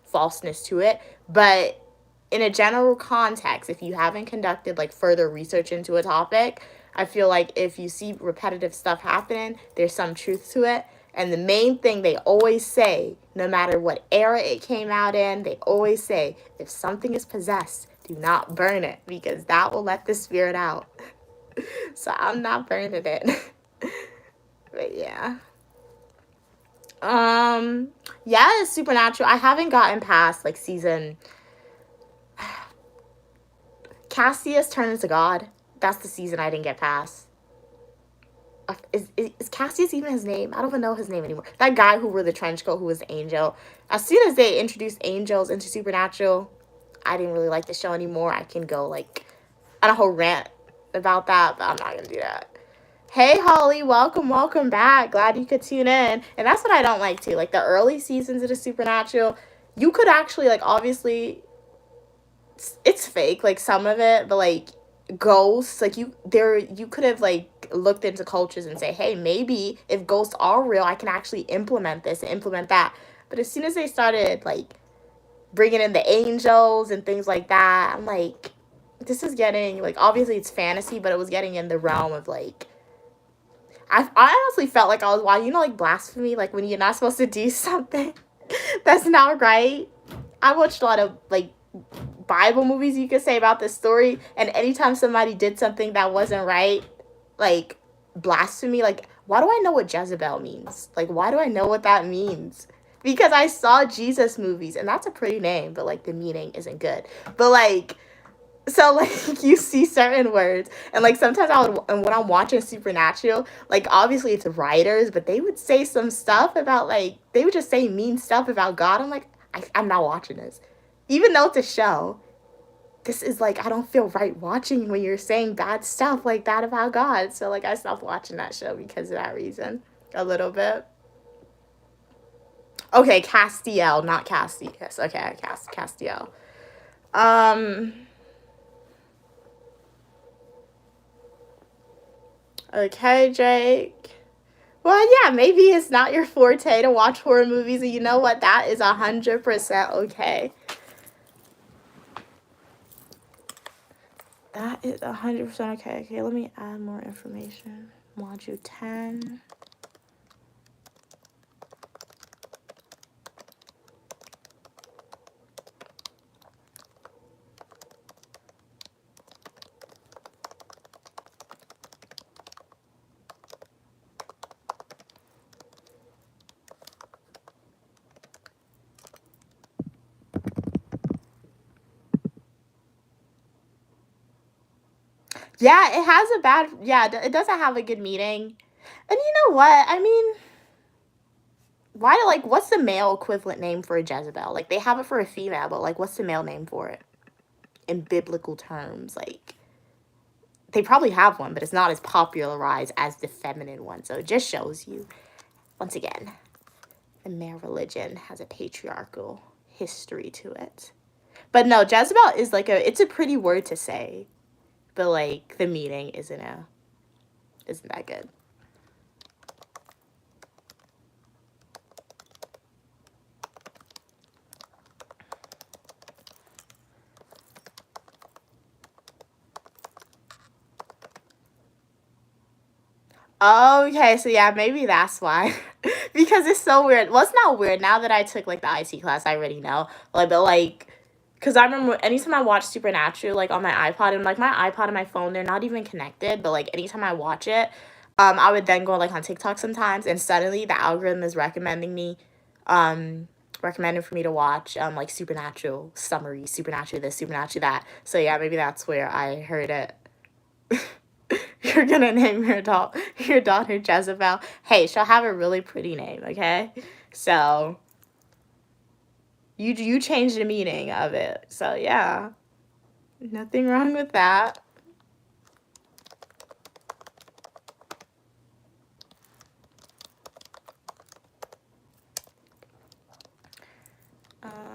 falseness to it. But in a general context, if you haven't conducted like further research into a topic, I feel like if you see repetitive stuff happening, there's some truth to it. And the main thing they always say, no matter what era it came out in, they always say, if something is possessed, do not burn it, because that will let the spirit out. So I'm not burning it. But yeah. Yeah, it's supernatural. I haven't gotten past like season Cassius turned into God. That's the season I didn't get past. Is Cassius even his name? I don't even know his name anymore. That guy who wore the trench coat who was the angel. As soon as they introduced angels into Supernatural, I didn't really like the show anymore. I can go like on a whole rant about that, but I'm not going to do that. Hey, Holly, welcome back. Glad you could tune in. And that's what I don't like, too. Like, the early seasons of the Supernatural, you could actually, like, obviously, it's fake, like, some of it, but, like, ghosts, like, you could have, like, looked into cultures and say, hey, maybe if ghosts are real, I can actually implement this and implement that. But as soon as they started, like, bringing in the angels and things like that, I'm like, this is getting, like, obviously it's fantasy, but it was getting in the realm of, like, I honestly felt like I was watching, like, blasphemy, like, when you're not supposed to do something that's not right. I watched a lot of, like, Bible movies, you could say, about this story, and anytime somebody did something that wasn't right, like, blasphemy, like, why do I know what Jezebel means? Like, why do I know what that means? Because I saw Jesus movies, and that's a pretty name, but, like, the meaning isn't good. But, like, so, like, you see certain words, and, like, sometimes and when I'm watching Supernatural, like, obviously it's writers, but they would say some stuff about, like, they would just say mean stuff about God. I'm like, I'm not watching this. Even though it's a show, this is like, I don't feel right watching when you're saying bad stuff like that about God. So like I stopped watching that show because of that reason a little bit. Okay, Castiel, not Castiel. Okay, Castiel. Okay, Drake. Well, yeah, maybe it's not your forte to watch horror movies, and you know what? That is 100% okay. That is 100% okay. Okay, let me add more information. Module 10. Yeah, it has a bad, yeah, it doesn't have a good meaning. And you know what? I mean, why, like, what's the male equivalent name for a Jezebel? Like, they have it for a female, but, like, what's the male name for it? In biblical terms, like, they probably have one, but it's not as popularized as the feminine one. So it just shows you, once again, the male religion has a patriarchal history to it. But no, Jezebel is like it's a pretty word to say, but like the meaning isn't that good. Okay, so yeah, maybe that's why. Because it's so weird. Well, it's not weird. Now that I took like the IT class, I already know. Like, but like, because I remember anytime I watch Supernatural, like on my iPod, and like my iPod and my phone, they're not even connected. But like anytime I watch it, I would then go like on TikTok sometimes, and suddenly the algorithm is recommending for me to watch like Supernatural summary, Supernatural this, Supernatural that. So yeah, maybe that's where I heard it. You're gonna name your daughter Jezebel. Hey, she'll have a really pretty name, okay? So you change the meaning of it. So yeah, nothing wrong with that.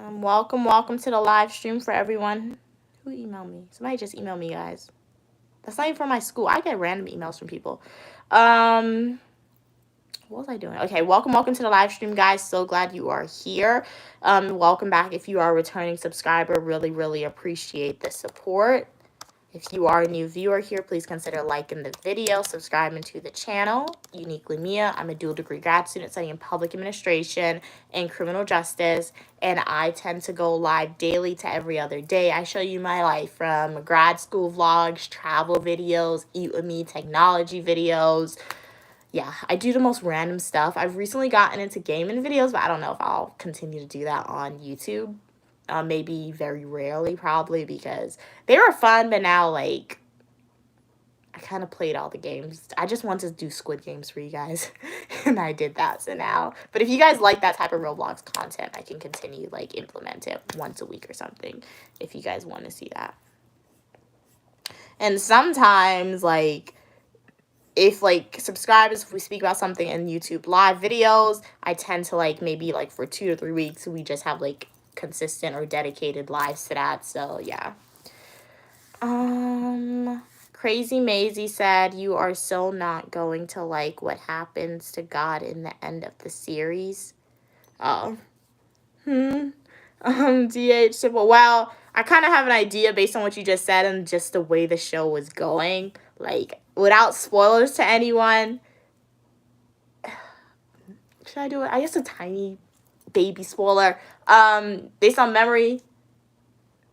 Welcome to the live stream for everyone. Who emailed me? Somebody just emailed me, guys. That's not even from my school. I get random emails from people. What was I doing? Okay, welcome to the live stream, guys. So glad you are here. Welcome back if you are a returning subscriber. Really appreciate the support. If you are a new viewer here, please consider liking the video, subscribing to the channel. Uniquely Mia. I'm a dual degree grad student studying public administration and criminal justice, and I tend to go live daily to every other day. I show you my life from grad school vlogs, travel videos, eat with me, technology videos. Yeah, I do the most random stuff. I've recently gotten into gaming videos, but I don't know if I'll continue to do that on YouTube. Maybe very rarely, probably, because they were fun, but now, like, I kind of played all the games. I just want to do Squid Games for you guys, and I did that, so now. But if you guys like that type of Roblox content, I can continue, like, implement it once a week or something, if you guys want to see that. And sometimes, like, if like subscribers, if we speak about something in YouTube live videos, I tend to like maybe like for 2 to 3 weeks we just have like consistent or dedicated lives to that. So yeah. Crazy Maisie said you are so not going to like what happens to God in the end of the series. Oh. DH Simple. Well, I kind of have an idea based on what you just said and just the way the show was going. Like, without spoilers to anyone, should I do it? I guess a tiny baby spoiler. Based on memory,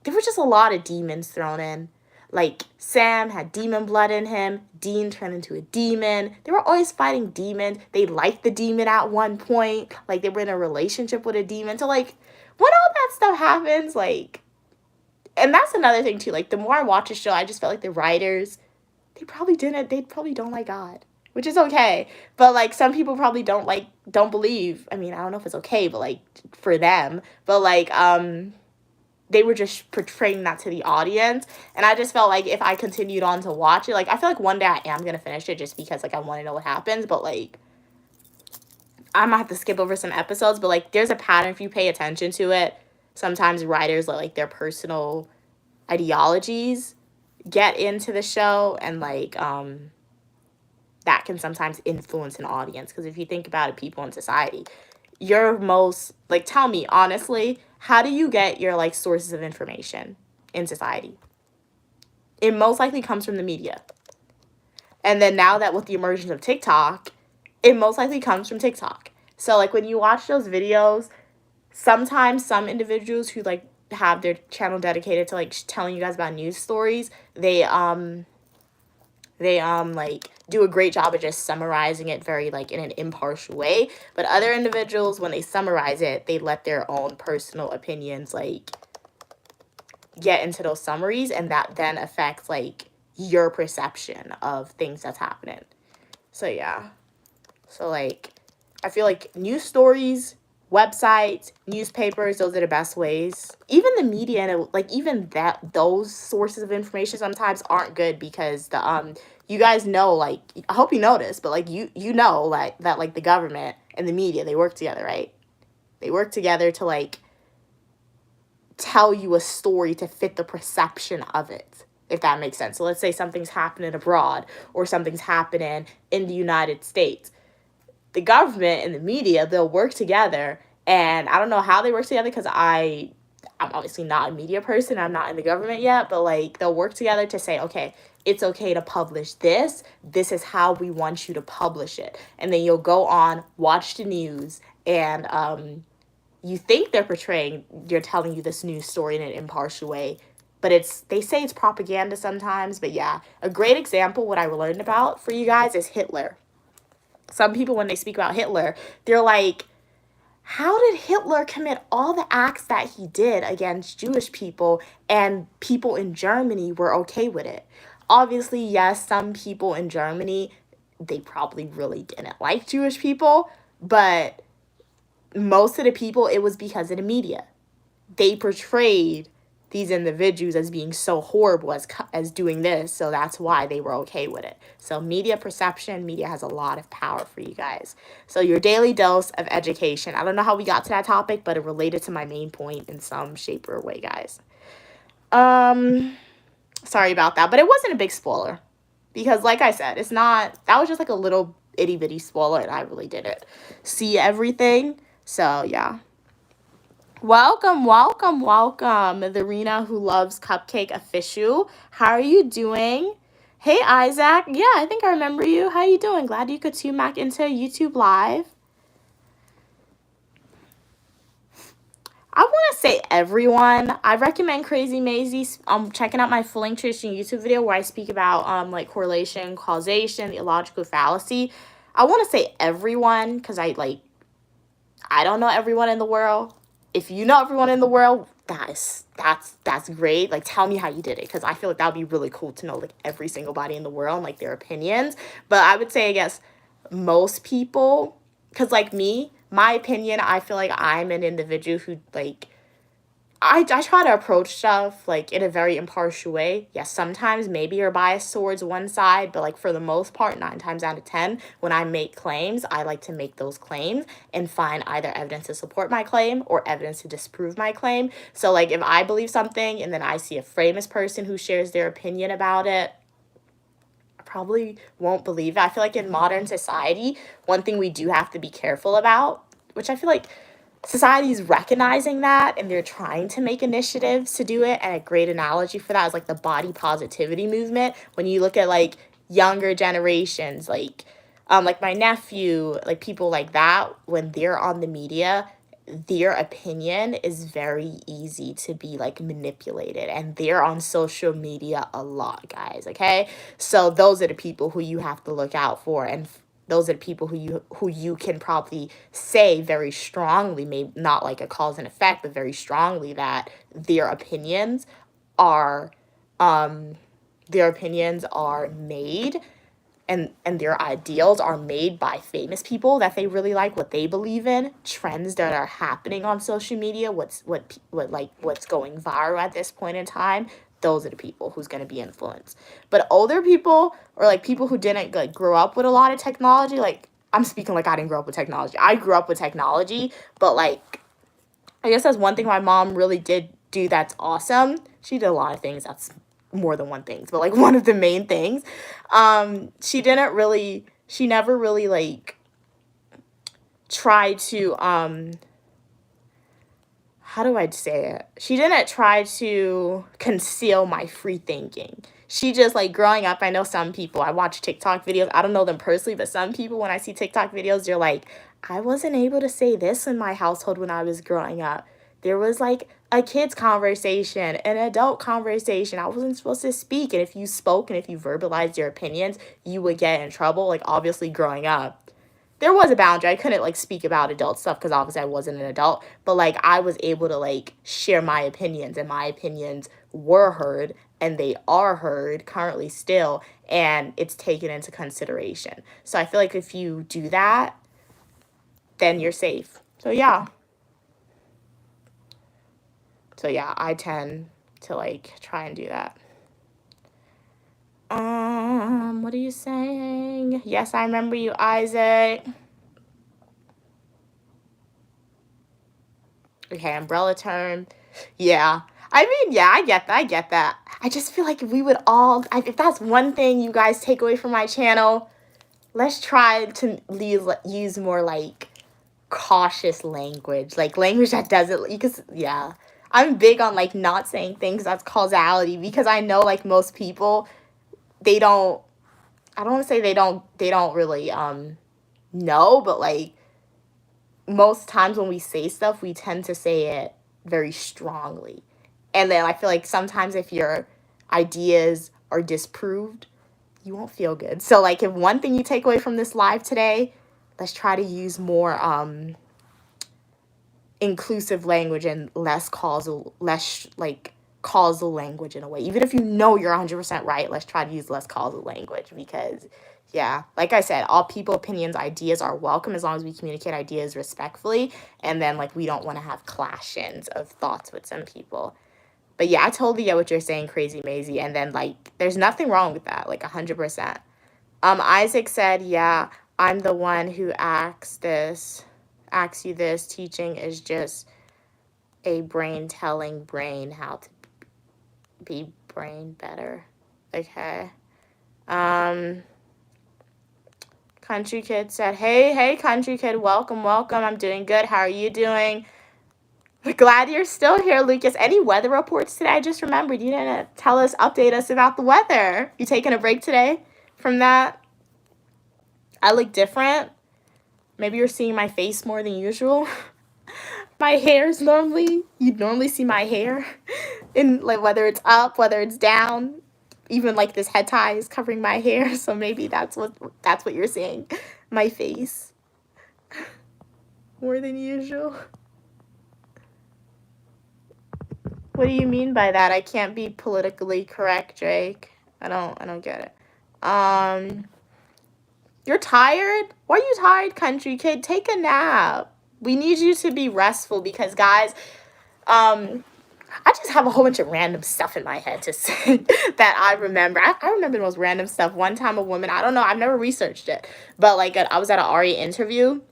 there were just a lot of demons thrown in. Like, Sam had demon blood in him. Dean turned into a demon. They were always fighting demons. They liked the demon at one point. Like, they were in a relationship with a demon. So, like, when all that stuff happens, like... And that's another thing, too. Like, the more I watch a show, I just felt like the writers... They probably don't like God, which is okay. But like some people probably don't believe. I mean, I don't know if it's okay, but like for them, but like they were just portraying that to the audience. And I just felt like if I continued on to watch it, like, I feel like one day I am going to finish it just because, like, I want to know what happens. But, like, I might have to skip over some episodes. But, like, there's a pattern if you pay attention to it. Sometimes writers let, like, their personal ideologies get into the show. And, like, that can sometimes influence an audience. Because if you think about it, people in society, your most, like, tell me honestly, how do you get your, like, sources of information in society? It most likely comes from the media. And then now that with the emergence of TikTok, it most likely comes from TikTok. So, like, when you watch those videos, sometimes some individuals who, like, have their channel dedicated to, like, telling you guys about news stories, they like do a great job of just summarizing it very, like, in an impartial way. But other individuals, when they summarize it, they let their own personal opinions, like, get into those summaries, and that then affects, like, your perception of things that's happening. So yeah, so, like, I feel like news stories, websites, newspapers, those are the best ways. Even the media, and like, even that, those sources of information sometimes aren't good because you guys know, like, I hope you notice, but, like, you know, like, that, like, the government and the media, they work together, right? They work together to, like, tell you a story to fit the perception of it, if that makes sense. So let's say something's happening abroad or something's happening in the United States. The government and the media, they'll work together, and I don't know how they work together because I'm obviously not a media person. I'm not in the government yet, but, like, they'll work together to say, okay, it's okay to publish this. This is how we want you to publish it. And then you'll go on, watch the news, and you think they're telling you this news story in an impartial way, but they say it's propaganda sometimes. But yeah, a great example, what I learned about for you guys, is Hitler. Some people, when they speak about Hitler, they're like, how did Hitler commit all the acts that he did against Jewish people and people in Germany were okay with it? Obviously, yes, some people in Germany, they probably really didn't like Jewish people, but most of the people, it was because of the media. They portrayed these individuals as being so horrible as doing this, so that's why they were okay with it. So media perception, media has a lot of power for you guys. So your daily dose of education. I don't know how we got to that topic, but it related to my main point in some shape or way, guys. Sorry about that, but it wasn't a big spoiler. Because, like I said, that was just like a little itty bitty spoiler, and I really didn't see everything. So, yeah. Welcome, welcome, welcome, the Rena Who Loves Cupcake official. How are you doing? Hey, Isaac. Yeah, I think I remember you. How you doing? Glad you could tune back into YouTube Live. I want to say everyone. I recommend Crazy Maisie checking out my full nutrition YouTube video where I speak about like correlation, causation, the illogical fallacy. I want to say everyone because I don't know everyone in the world. If you know everyone in the world, that's great. Like, tell me how you did it, because I feel like that would be really cool to know, like, every single body in the world and, like, their opinions. But I would say, I guess, most people, because, like, me, my opinion, I feel like I'm an individual who, like, I try to approach stuff, like, in a very impartial way. Yes, sometimes maybe you're biased towards one side, but, like, for the most part, 9 times out of 10, when I make claims, I like to make those claims and find either evidence to support my claim or evidence to disprove my claim. So, like, if I believe something and then I see a famous person who shares their opinion about it, I probably won't believe it. I feel like in modern society, one thing we do have to be careful about, which I feel like society's recognizing that and they're trying to make initiatives to do it. And a great analogy for that is like the body positivity movement. When you look at like younger generations, like my nephew, like people like that, when they're on the media, their opinion is very easy to be like manipulated, and they're on social media a lot, guys. Okay, so those are the people who you have to look out for, and those are the people who you can probably say very strongly, maybe not like a cause and effect, but very strongly that their opinions are made and their ideals are made by famous people that they really like, what they believe in, trends that are happening on social media, what's going viral at this point in time, those are the people who's going to be influenced. But older people, or like people who didn't like grow up with a lot of technology, like I'm speaking like I didn't grow up with technology. I grew up with technology, but like I guess that's one thing my mom really did do that's awesome. She did a lot of things that's more than one thing, but like one of the main things, she never really like tried to how do I say it? She didn't try to conceal my free thinking. She just like growing up, I know some people, I watch TikTok videos. I don't know them personally, but some people, when I see TikTok videos, they're like, I wasn't able to say this in my household when I was growing up. There was like a kid's conversation, an adult conversation. I wasn't supposed to speak. And if you spoke and if you verbalized your opinions, you would get in trouble. Like, obviously, growing up, there was a boundary. I couldn't like speak about adult stuff because obviously I wasn't an adult, but like I was able to like share my opinions, and my opinions were heard, and they are heard currently still, and it's taken into consideration. So I feel like if you do that, then you're safe. So yeah. So yeah, I tend to like try and do that. What are you saying? Yes, I remember you, Isaac. Okay, umbrella term. Yeah. I mean, yeah, I get that. I get that. I just feel like we would all, if that's one thing you guys take away from my channel, let's try to use more like cautious language, like language that doesn't, because yeah, I'm big on like not saying things that's causality, because I know like most people, they don't, I don't want to say they don't really know, but like most times when we say stuff, we tend to say it very strongly. And then I feel like sometimes if your ideas are disproved, you won't feel good. So like if one thing you take away from this live today, let's try to use more inclusive language and less causal language in a way. Even if you know you're 100% right, let's try to use less causal language, because yeah, like I said, all people, opinions, ideas are welcome as long as we communicate ideas respectfully, and then like we don't want to have clashings of thoughts with some people. But yeah, I totally get what you're saying, Crazy Maisie, and then like there's nothing wrong with that, like 100%. Isaac said, yeah, I'm the one who asks you this. Teaching is just a brain telling brain how to be brain better. Okay. Country Kid said, hey, Country Kid, welcome. I'm doing good. How are you doing? We're glad you're still here, Lucas. Any weather reports today? I just remembered you didn't update us about the weather. You taking a break today from that? I look different. Maybe you're seeing my face more than usual. My hair's you'd normally see my hair in like whether it's up, whether it's down. Even like this head tie is covering my hair, so maybe that's what you're seeing. My face. More than usual. What do you mean by that? I can't be politically correct, Drake. I don't get it. You're tired? Why are you tired, Country Kid? Take a nap. We need you to be restful because, guys, I just have a whole bunch of random stuff in my head to say that I remember. I remember the most random stuff. One time a woman, I don't know, I've never researched it, but like I was at an Ari interview.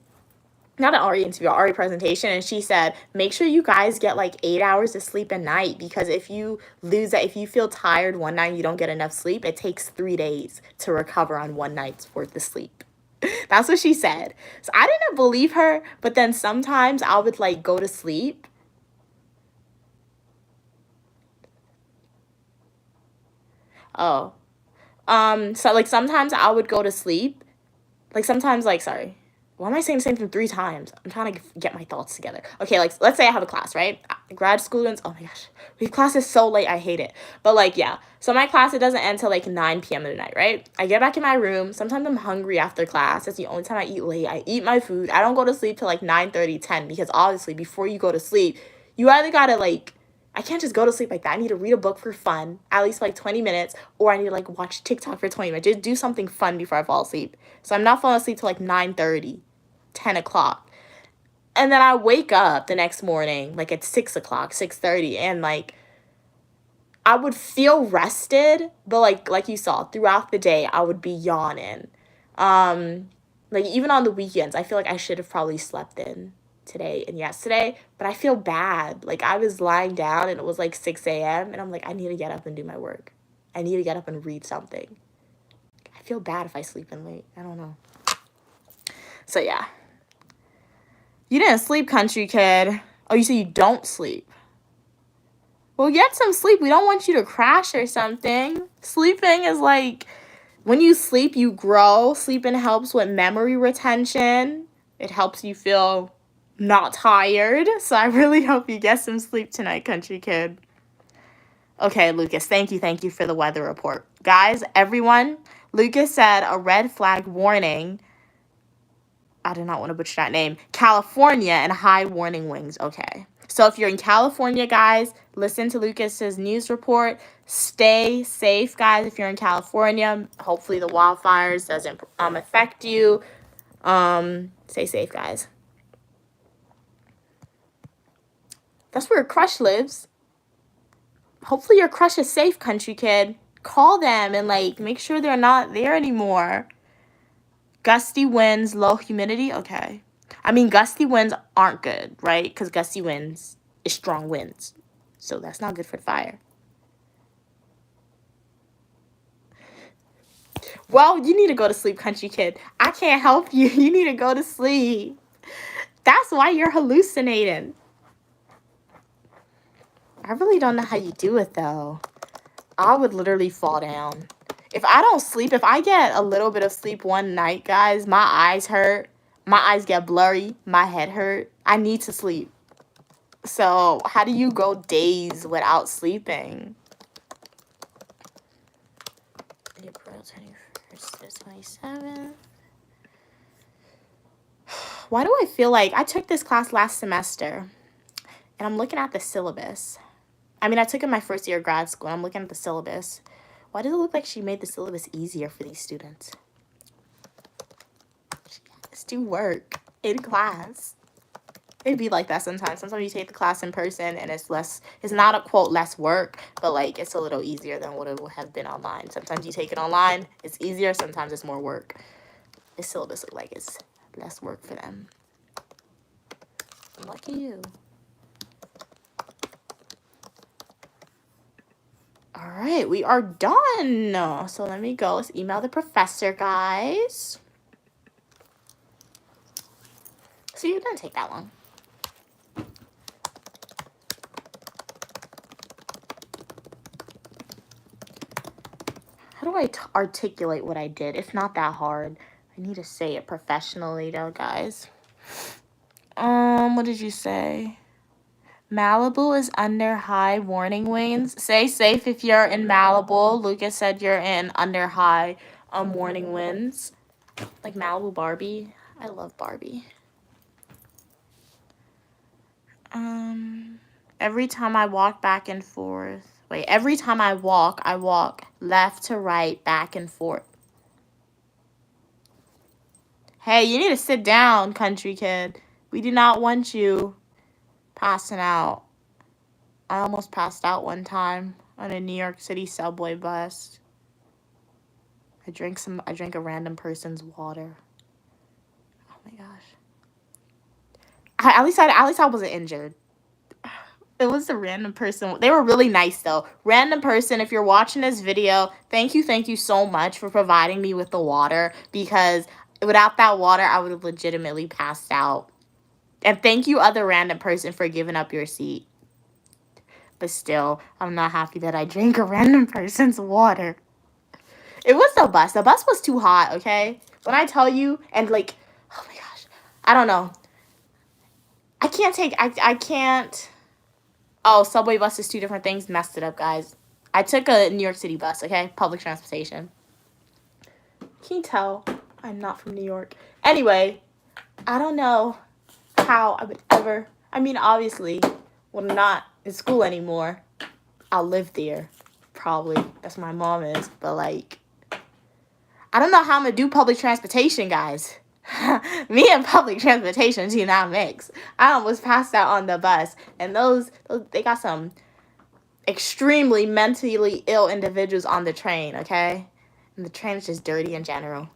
Not an Ari interview, an Ari presentation, and she said, make sure you guys get like 8 hours of sleep a night, because if you lose that, if you feel tired one night, you don't get enough sleep, it takes 3 days to recover on one night's worth of sleep. That's what she said. So I didn't believe her, but then sometimes I would like go to sleep. Oh. So like sometimes I would go to sleep. Like sometimes like, sorry. Why am I saying the same thing 3 times? I'm trying to get my thoughts together. Okay, like, let's say I have a class, right? Grad students, oh my gosh. We have classes so late, I hate it. But, like, yeah. So my class, it doesn't end till, like, 9 p.m. at night, right? I get back in my room. Sometimes I'm hungry after class. That's the only time I eat late. I eat my food. I don't go to sleep till, like, 9:30, 10. Because, obviously, before you go to sleep, you either gotta, like, I can't just go to sleep like that. I need to read a book for fun, at least like 20 minutes, or I need to like watch TikTok for 20 minutes. Just do something fun before I fall asleep. So I'm not falling asleep till like 9:30, 10 o'clock. And then I wake up the next morning, like at 6 o'clock, 6:30, and like I would feel rested, but like you saw, throughout the day, I would be yawning. Like even on the weekends, I feel like I should have probably slept in today and yesterday, but I feel bad. Like I was lying down and it was like 6 a.m. and I'm like, I need to get up and do my work. I need to get up and read something. I feel bad if I sleep in late. I don't know. So yeah. You didn't sleep, country kid. Oh, you say you don't sleep. Well, get some sleep. We don't want you to crash or something. Sleeping is like, when you sleep, you grow. Sleeping helps with memory retention. It helps you feel not tired. So I really hope you get some sleep tonight, country kid. Okay, Lucas, thank you for the weather report. Guys, everyone, Lucas said a red flag warning. I do not want to butcher that name. California and high warning winds. Okay. So if you're in California, guys, listen to Lucas's news report. Stay safe, guys, if you're in California. Hopefully the wildfires doesn't affect you. Stay safe, guys. That's where your crush lives. Hopefully your crush is safe, country kid. Call them and like make sure they're not there anymore. Gusty winds, low humidity. Okay. I mean, gusty winds aren't good, right? Because gusty winds is strong winds. So that's not good for the fire. Well, you need to go to sleep, country kid. I can't help you. You need to go to sleep. That's why you're hallucinating. I really don't know how you do it, though. I would literally fall down. If I don't sleep, if I get a little bit of sleep one night, guys, my eyes hurt. My eyes get blurry. My head hurt. I need to sleep. So how do you go days without sleeping? April 21st to 27th. Why do I feel like I took this class last semester and I'm looking at the syllabus? I mean, I took it my first year of grad school. I'm looking at the syllabus. Why does it look like she made the syllabus easier for these students? She has to do work in class. It'd be like that sometimes. Sometimes you take the class in person and it's not a quote less work, but like it's a little easier than what it would have been online. Sometimes you take it online, it's easier. Sometimes it's more work. This syllabus look like it's less work for them. Lucky you. All right, we are done. So let me go. Let's email the professor, guys. See, it didn't take that long. How do I articulate what I did? It's not that hard. I need to say it professionally, though, guys. What did you say? Malibu is under high warning winds. Stay safe if you're in Malibu. Lucas said you're in under high warning winds. Like Malibu Barbie. I love Barbie. Every time I walk back and forth. Wait, every time I walk left to right, back and forth. Hey, you need to sit down, country kid. We do not want you passing out. I almost passed out one time on a New York City subway bus. I drank a random person's water. Oh my gosh. At least I wasn't injured. It was a random person. They were really nice though. Random person, if you're watching this video, thank you so much for providing me with the water, because without that water, I would have legitimately passed out. And thank you, other random person, for giving up your seat. But still, I'm not happy that I drank a random person's water. It was the bus. The bus was too hot, okay? When I tell you, and like, oh my gosh, I don't know. I can't. Oh, subway bus is two different things. Messed it up, guys. I took a New York City bus, okay? Public transportation. Can you tell I'm not from New York? Anyway, I don't know how I would ever. I mean, obviously, Well, not in school anymore. I'll live there. Probably. That's where my mom is. But, like, I don't know how I'm going to do public transportation, guys. Me and public transportation do not mix. I almost passed out on the bus. And those they got some extremely mentally ill individuals on the train, okay? And the train is just dirty in general.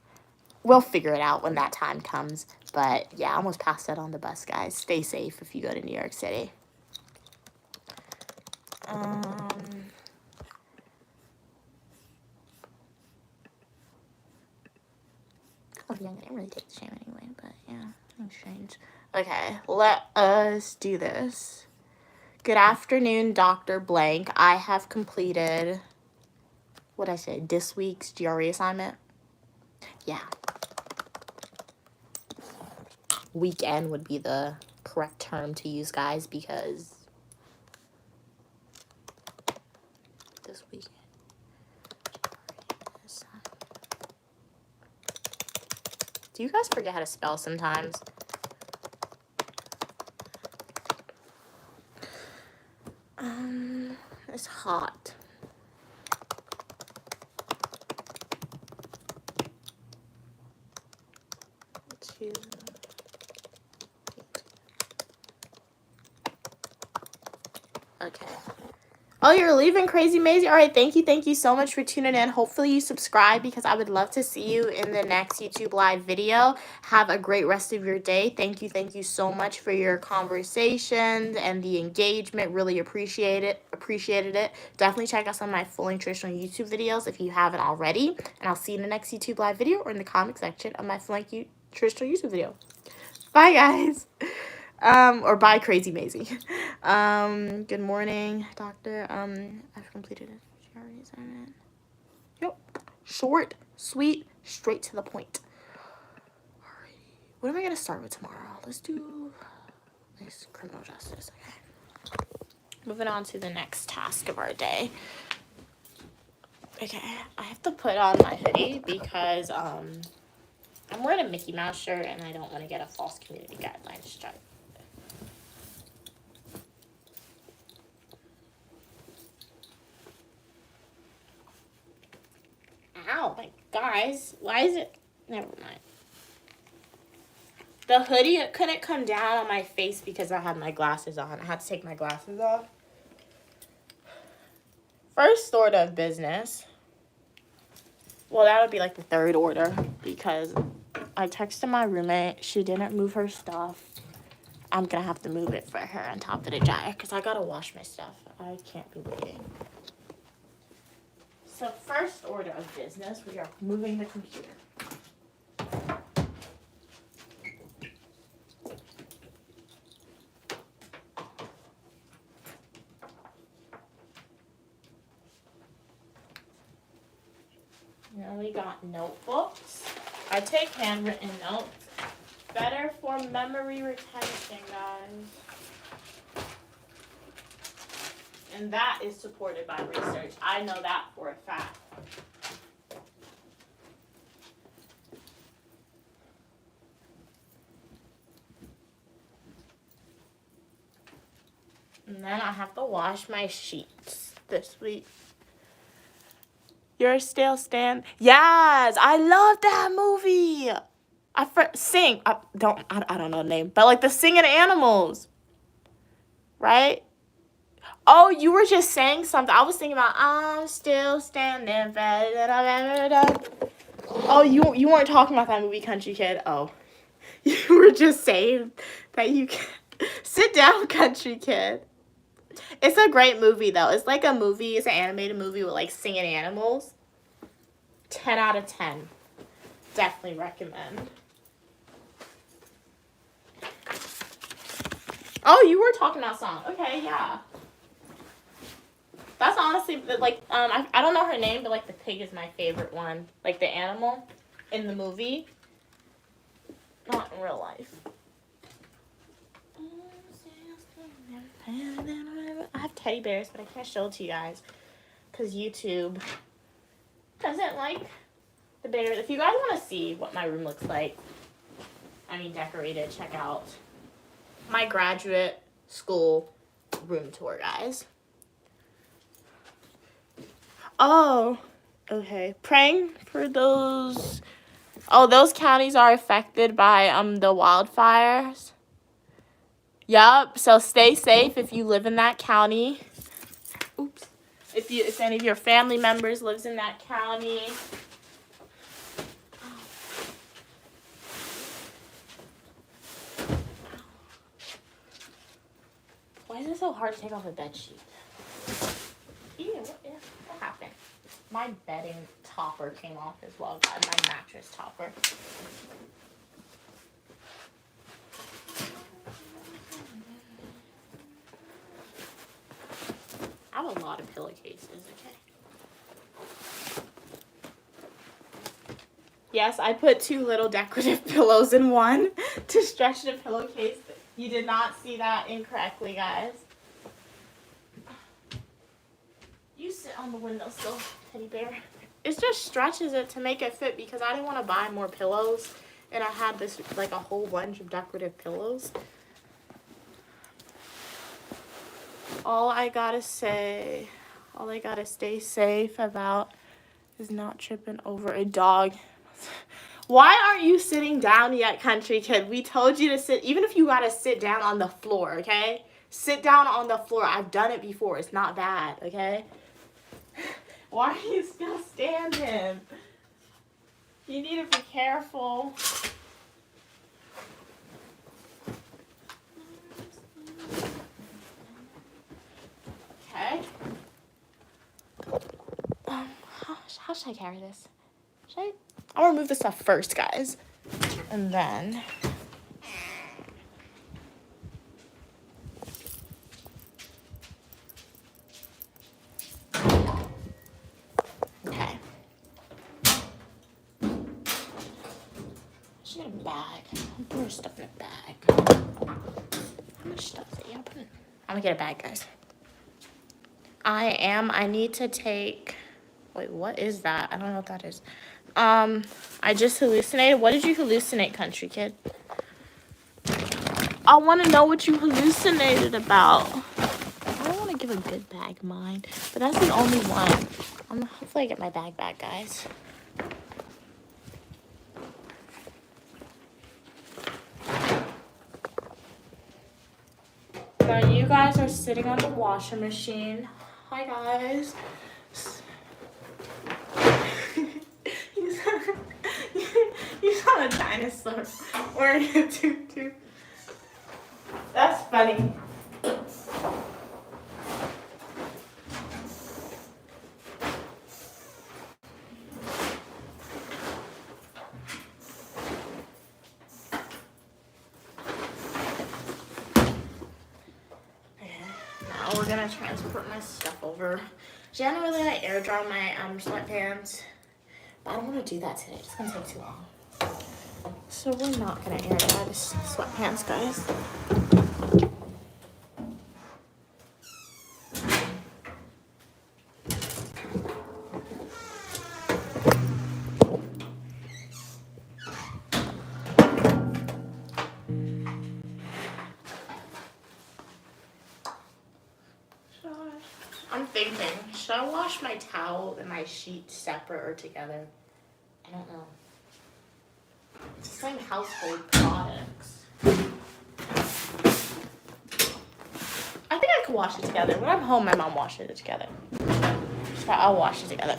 We'll figure it out when that time comes. But, yeah, I almost passed out on the bus, guys. Stay safe if you go to New York City. Oh, yeah, I didn't really take the shame anyway, but yeah, things change. Okay, let us do this. Good afternoon, Dr. Blank. I have completed, what I say, this week's GRE assignment. Yeah. Weekend would be the correct term to use, guys, because this weekend. Do you guys forget how to spell sometimes? It's hot. Okay. Oh, you're leaving, Crazy Maisie? All right, thank you so much for tuning in. Hopefully you subscribe because I would love to see you in the next YouTube live video. Have a great rest of your day. Thank you so much for your conversations and the engagement. Really appreciated it. Definitely check out some of my Fully Traditional YouTube videos if you haven't already. And I'll see you in the next YouTube live video or in the comment section of my Fully Traditional YouTube video. Bye, guys. Or bye, Crazy Maisie. Good morning, doctor. I've completed a GRE assignment. Yep. Short, sweet, straight to the point. Alrighty. What am I gonna start with tomorrow? Let's do this criminal justice. Okay. Moving on to the next task of our day. Okay, I have to put on my hoodie because I'm wearing a Mickey Mouse shirt and I don't want to get a false community guidelines stripe. Ow, my guys, why is it? Never mind. The hoodie couldn't come down on my face because I had my glasses on. I had to take my glasses off. First order of business. Well, that would be like the third order because I texted my roommate. She didn't move her stuff. I'm going to have to move it for her on top of the dryer because I got to wash my stuff. I can't be waiting. So first order of business, we are moving the computer. Now we got notebooks. I take handwritten notes. Better for memory retention, guys. And that is supported by research. I know that for a fact. And then I have to wash my sheets this week. You're still stand. Yes, I love that movie. Sing. I don't know the name, but like the singing animals, right? Oh, you were just saying something. I was thinking about I'm still standing better than I've ever done. Oh, you weren't talking about that movie, Country Kid. Oh, you were just saying that you can sit down, Country Kid. It's a great movie though. It's like a movie. It's an animated movie with like singing animals. 10 out of 10. Definitely recommend. Oh, you were talking about song. Okay, yeah. That's honestly, like, I don't know her name, but, like, the pig is my favorite one. Like, the animal in the movie. Not in real life. I have teddy bears, but I can't show it to you guys. Because YouTube doesn't like the bears. If you guys want to see what my room looks like, decorated, check out my graduate school room tour, guys. Oh, okay. Praying for those. Oh, those counties are affected by the wildfires. Yup. So stay safe if you live in that county. Oops. If any of your family members lives in that county. Why is it so hard to take off a bed sheet? Ew, what happened? My bedding topper came off as well, guys. My mattress topper. I have a lot of pillowcases, okay? Yes, I put 2 little decorative pillows in one to stretch the pillowcase. You did not see that incorrectly, guys. You sit on the windowsill, teddy bear. It just stretches it to make it fit because I didn't want to buy more pillows. And I had this, like, a whole bunch of decorative pillows. All I gotta stay safe about is not tripping over a dog. Why aren't you sitting down yet, country kid? We told you to sit, even if you gotta sit down on the floor, okay? Sit down on the floor. I've done it before. It's not bad, okay? Why are you still standing? You need to be careful. Okay. How should I carry this? I'll remove the stuff first, guys. And then... Okay. I should get a bag. I'll put her stuff in a bag. How much stuff is it? Yeah, I'm gonna get a bag, guys. I need to take... Wait, what is that? I don't know what that is. I just hallucinated. What did you hallucinate, country kid? I want to know what you hallucinated about. I don't want to give a good bag mine, but that's the only one. Hopefully I get my bag back, guys. Now you guys are sitting on the washing machine. Hi, guys. You saw a dinosaur wearing a tutu. That's funny. Now we're gonna transport my stuff over. Generally, I air dry my sweatpants. I don't want to do that today. It's going to take too long. So we're not going to air dry the sweatpants, guys. I'm thinking, should I wash my towel and my sheet separate or together? I don't know. It's the same household products. I think I could wash it together. When I'm home, my mom washes it together. So I'll wash it together.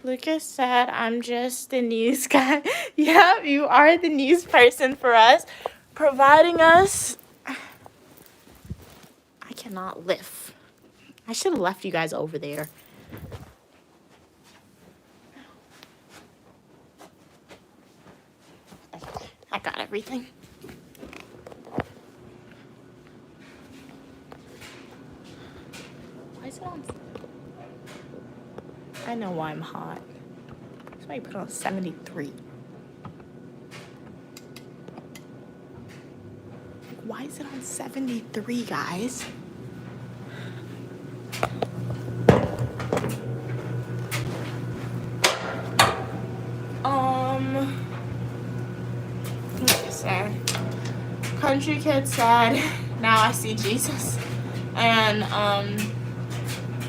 Lucas said, I'm just the news guy. Yep, you are the news person for us. Providing us... I cannot lift. I should have left you guys over there. Okay, I got everything. Why is it on? I know why I'm hot. That's why you put it on 73. Why is it on 73, guys? Okay. Country Kid said, now I see Jesus. And,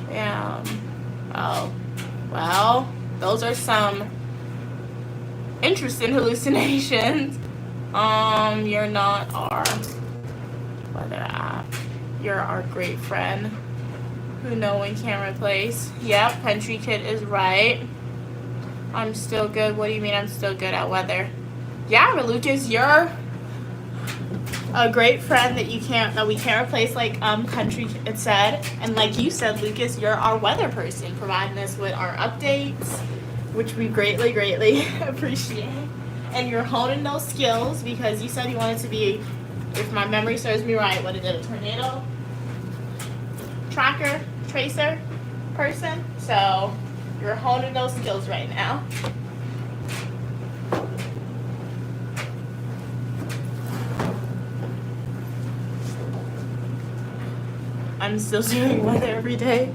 yeah. Oh. Well, those are some interesting hallucinations. You're not our weather app. You're our great friend who no one can replace. Yep, Country Kid is right. I'm still good. What do you mean I'm still good at weather? Yeah, but Lucas, you're a great friend that we can't replace, like Country Kid said. And like you said, Lucas, you're our weather person, providing us with our updates, which we greatly, greatly appreciate. And you're honing those skills because you said you wanted to be, if my memory serves me right, what is it, a tornado tracker, tracer person? So you're honing those skills right now. I'm still doing weather every day.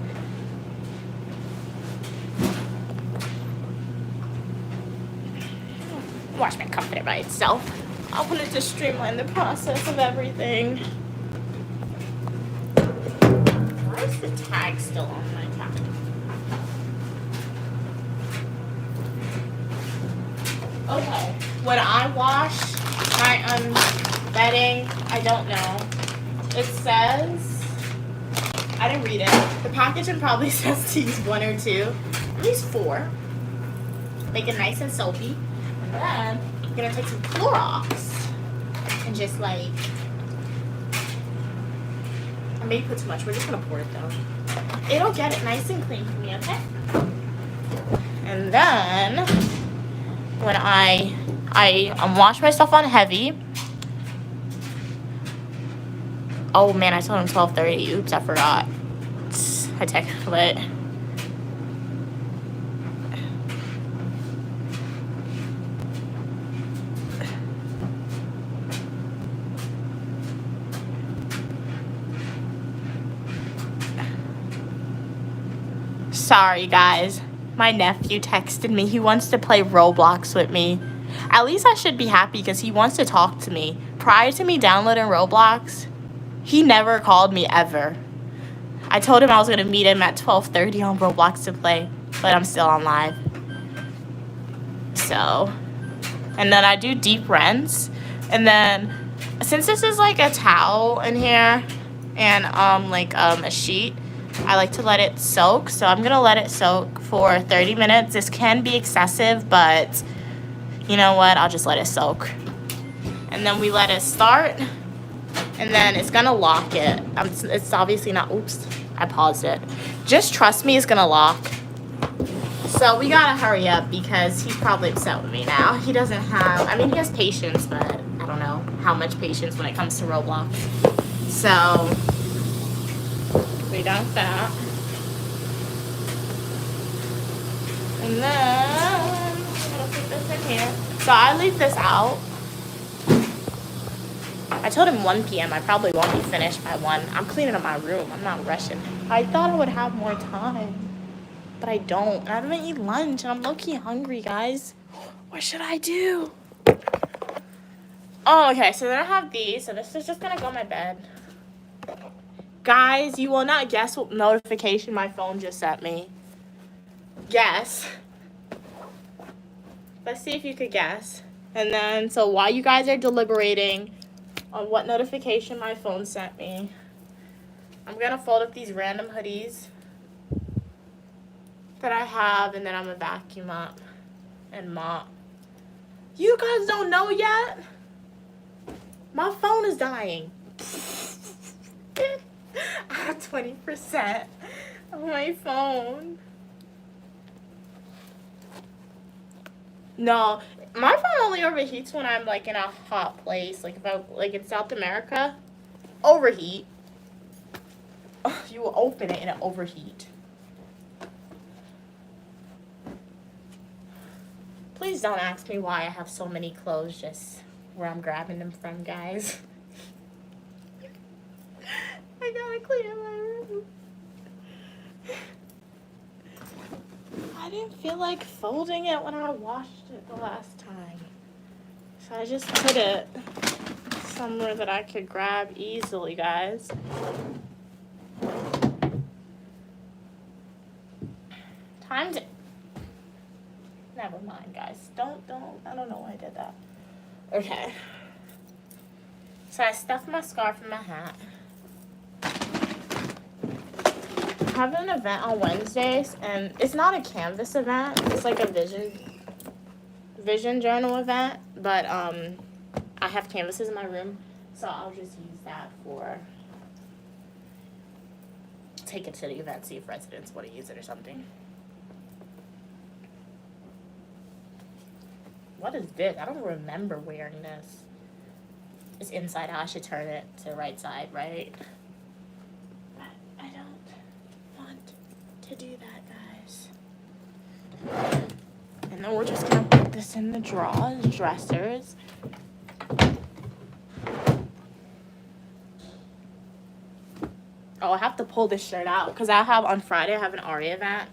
Watch my comforter by itself. I wanted to streamline the process of everything. Why is the tag still on my tag? Okay, when I wash my bedding, I don't know. It says, I didn't read it. The packaging probably says to use 1 or 2, at least 4. Make it nice and soapy. And then I'm gonna take some Clorox and just like, I may put too much. We're just gonna pour it though. It'll get it nice and clean for me, okay? And then when I wash my stuff on heavy. Oh man, I told him 12:30. Oops, I forgot. I texted it. Sorry guys, my nephew texted me. He wants to play Roblox with me. At least I should be happy because he wants to talk to me. Prior to me downloading Roblox, he never called me ever. I told him I was going to meet him at 12:30 on Roblox to play, but I'm still on live. So, and then I do deep rinse. And then, since this is like a towel in here and a sheet, I like to let it soak. So I'm going to let it soak for 30 minutes. This can be excessive, but you know what? I'll just let it soak. And then we let it start. And then it's going to lock it. It's obviously not, oops, I paused it. Just trust me, it's going to lock. So we got to hurry up because he's probably upset with me now. He doesn't have, I mean, he has patience, but I don't know how much patience when it comes to Roblox. So we got that. And then I'm going to put this in here. So I leave this out. I told him 1 p.m. I probably won't be finished by 1. I'm cleaning up my room. I'm not rushing. I thought I would have more time, but I don't. And I'm going to eat lunch, and I'm low-key hungry, guys. What should I do? Oh, okay. So then I have these. So this is just going to go in my bed. Guys, you will not guess what notification my phone just sent me. Guess. Let's see if you could guess. And then, so while you guys are deliberating on what notification my phone sent me, I'm gonna fold up these random hoodies that I have, and then I'm gonna vacuum up and mop. You guys don't know yet? My phone is dying. I have 20% of my phone. No, my phone only overheats when I'm like in a hot place, like if I like in South America. Overheat. You will open it and it overheat. Please don't ask me why I have so many clothes, just where I'm grabbing them from, guys. I gotta clean up my room. I didn't feel like folding it when I washed it the last time. So I just put it somewhere that I could grab easily, guys. Time to... Never mind, guys. Don't, I don't know why I did that. Okay. So I stuffed my scarf in my hat. I have an event on Wednesdays, and it's not a Canvas event. It's like a vision journal event, but I have canvases in my room, so I'll just use that for take it to the event, see if residents want to use it or something. What is this? I don't remember wearing this. It's inside out. I should turn it to the right side, right? But I don't want to do that, guys. And then we're just gonna put this in the dressers. Oh, I have to pull this shirt out because on Friday I have an RE event.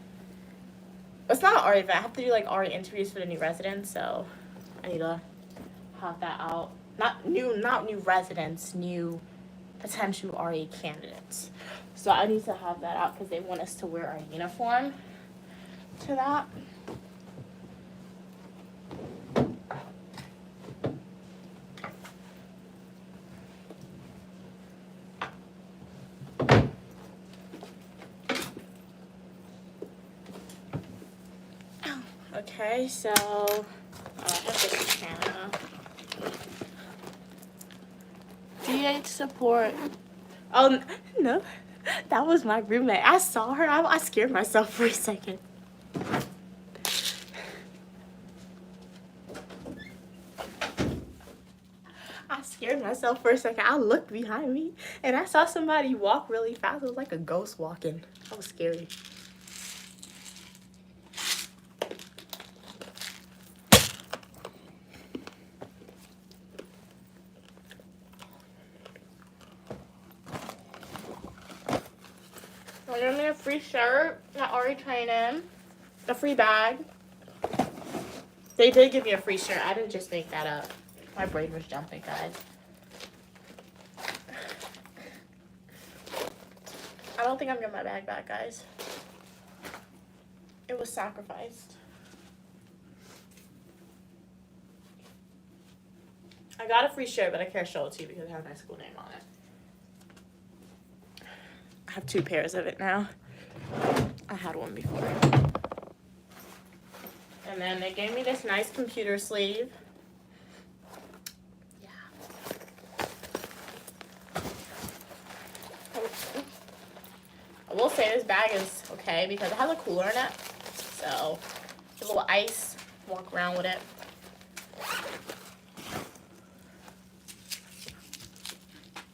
It's not an RE event. I have to do like RE interviews for the new residents, so I need to have that out. Not new residents, new potential RE candidates. So I need to have that out because they want us to wear our uniform to that. Okay, so I have this Hannah. DH support. Oh, no. That was my roommate. I saw her. I scared myself for a second. I scared myself for a second. I looked behind me, and I saw somebody walk really fast. It was like a ghost walking. That was scary. I got me a free shirt at RE Training, a free bag. They did give me a free shirt. I didn't just make that up. My brain was jumping, guys. I don't think I'm getting my bag back, guys. It was sacrificed. I got a free shirt, but I can't show it to you because it has my school name on it. I have 2 pairs of it now. I had one before. And then they gave me this nice computer sleeve. Yeah. I will say this bag is okay because it has a cooler in it. So, a little ice, walk around with it.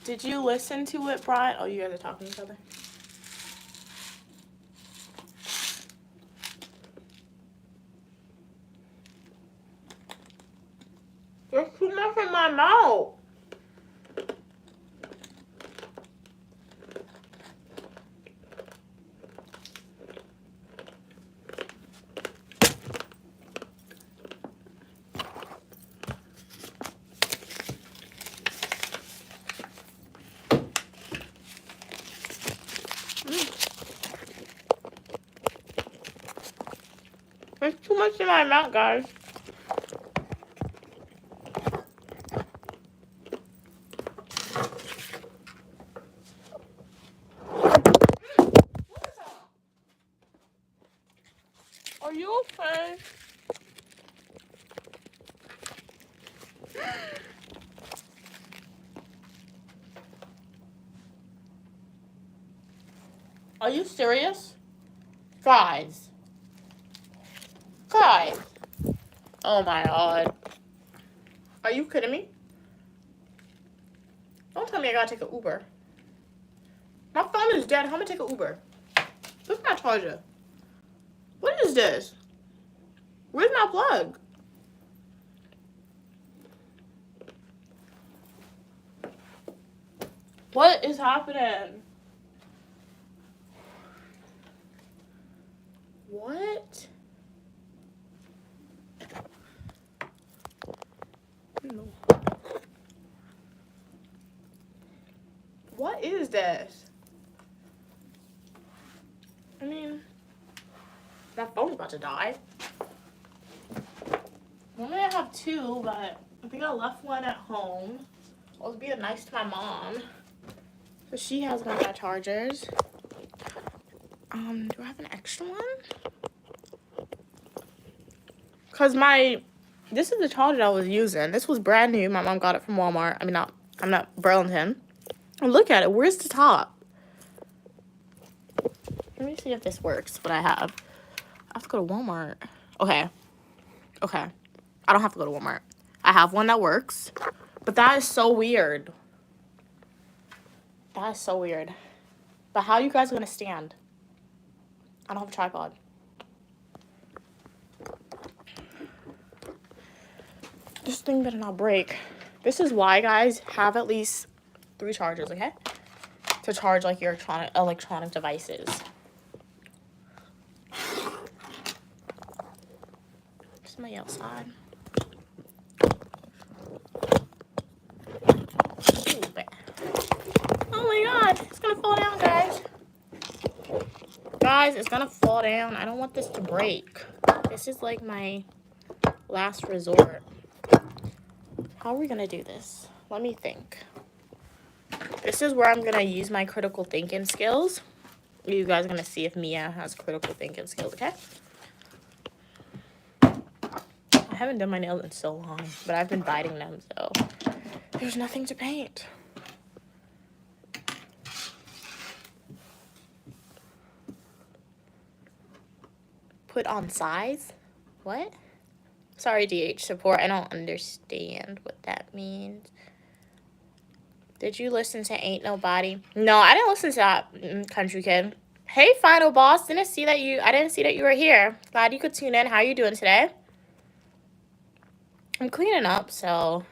Did you listen to it, Brian? Oh, you guys are talking to each other? There's too much in my mouth. There's too much in my mouth, guys. Are you okay? Are you serious? Guys. Guys. Oh my god. Are you kidding me? Don't tell me I gotta take an Uber. My phone is dead. How am I gonna take an Uber? Where's my charger? What is this? Where's my plug? What is happening? What? What is this? I mean, that phone's about to die. Normally I have two, but I think I left one at home. I was being nice to my mom. So she has one of my chargers. Do I have an extra one? Cause this is the charger I was using. This was brand new. My mom got it from Walmart. I'm not Burlington. And look at it. Where's the top? Let me see if this works. What I have to go to Walmart. Okay. I don't have to go to Walmart. I have one that works. But that is so weird. That is so weird. But how are you guys gonna stand? I don't have a tripod. This thing better not break. This is why, guys, have at least 3 chargers, okay? To charge like your electronic devices. Somebody outside. Oh my god, it's gonna fall down, guys. Guys, it's gonna fall down. I don't want this to break. This is like my last resort. How are we gonna do this? Let me think. This is where I'm gonna use my critical thinking skills. You guys are gonna see if Mia has critical thinking skills, okay? I haven't done my nails in so long, but I've been biting them, so there's nothing to paint. Put on size? What? Sorry, DH support. I don't understand what that means. Did you listen to Ain't Nobody? No, I didn't listen to that, Country Kid. Hey, Final Boss. I didn't see that you were here. Glad you could tune in. How are you doing today? I'm cleaning up, so.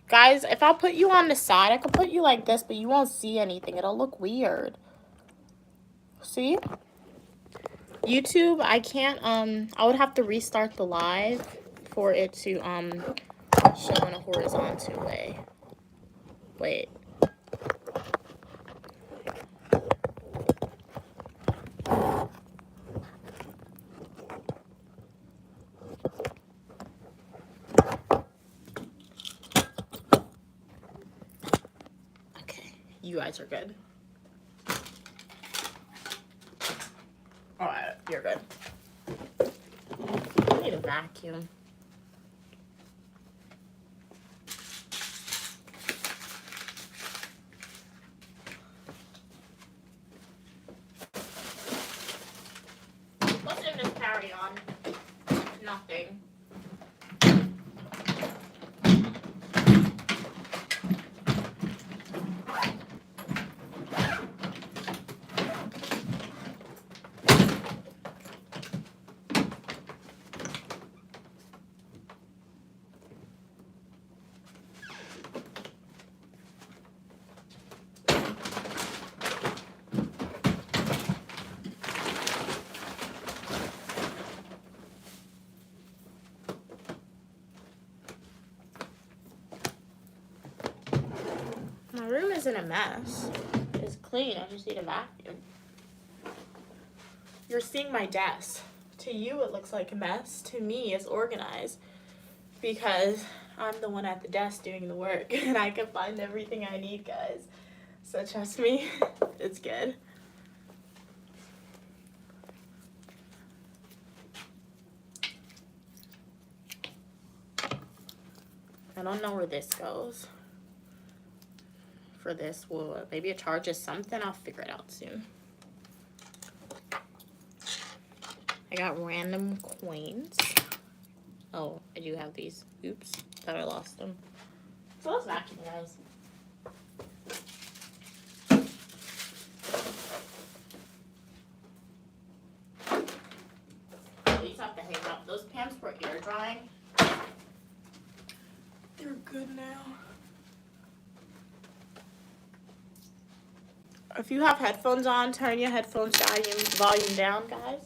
Guys, if I put you on the side, I could put you like this, but you won't see anything. It'll look weird. See? YouTube, I can't, I would have to restart the live for it to, show in a horizontal way. Wait. Okay, you guys are good. Alright, you're good. I need a vacuum. What's in this carry-on? Nothing. My room isn't a mess. It's clean. I just need a vacuum. You're seeing my desk. To you, it looks like a mess. To me, it's organized. Because I'm the one at the desk doing the work. And I can find everything I need, guys. So trust me, it's good. I don't know where this goes. For this, well, maybe it charges something. I'll figure it out soon. I got random coins. Oh, I do have these. Oops, thought I lost them. So let's vacuum, guys. These have to hang up. Those pants were air drying. They're good now. If you have headphones on, turn your headphones volume down, guys.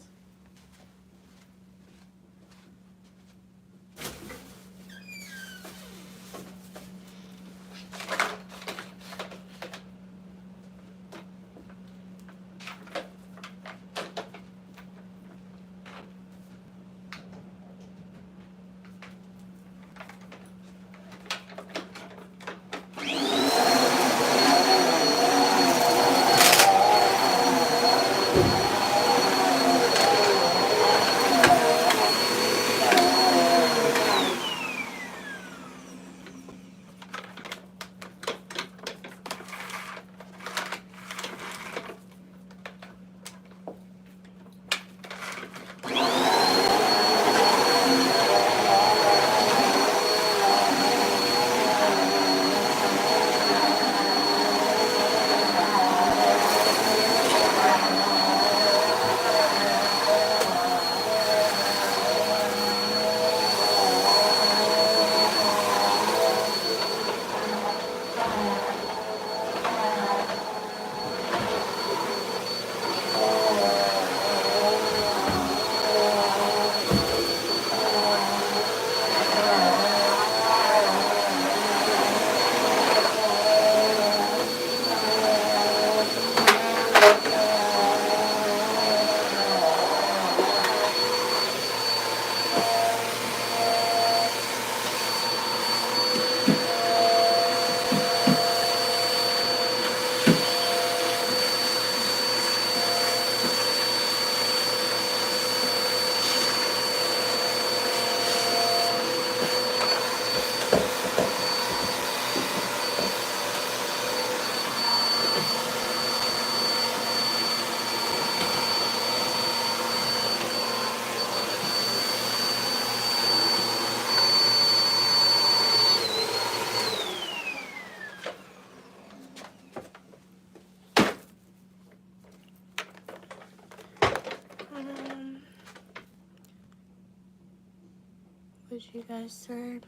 you guys serve.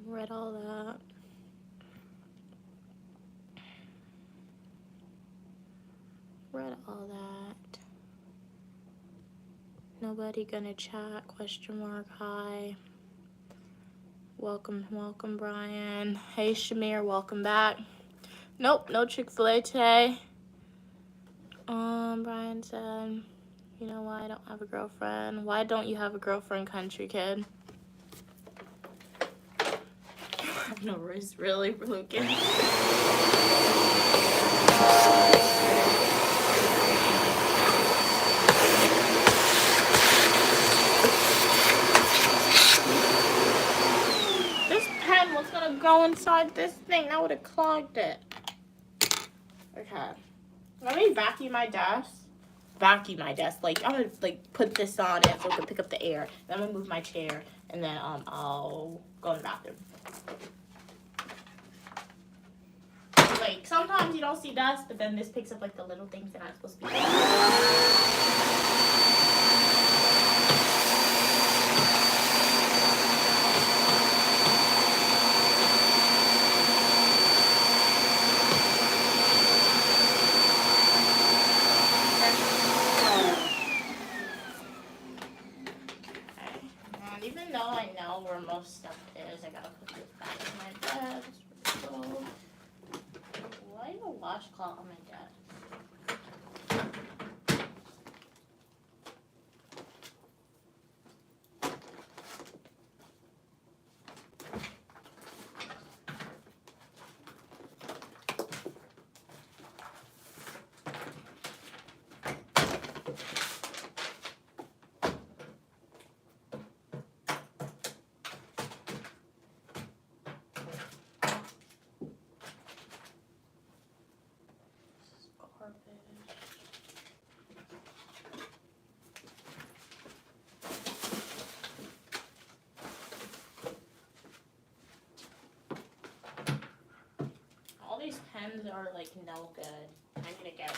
Read all that. Read all that. Nobody gonna chat, question mark, hi. Welcome, welcome, Brian. Hey, Shamir, welcome back. Nope, no Chick-fil-A today. Brian said, you know why I don't have a girlfriend? Why don't you have a girlfriend, country kid? No, it's really Lucas. This pen was gonna go inside this thing. That would have clogged it. Okay. Let me vacuum my desk. Vacuum my desk. Like, I'm gonna like put this on it so it can pick up the air. Then I'm gonna move my chair and then I'll go in the bathroom. Like, sometimes you don't see dust, but then this picks up like the little things that aren't supposed to be there. And even though I know where most stuff is, I gotta put this back in my desk. Why is a washcloth on my desk? All these pens are like no good. I need to get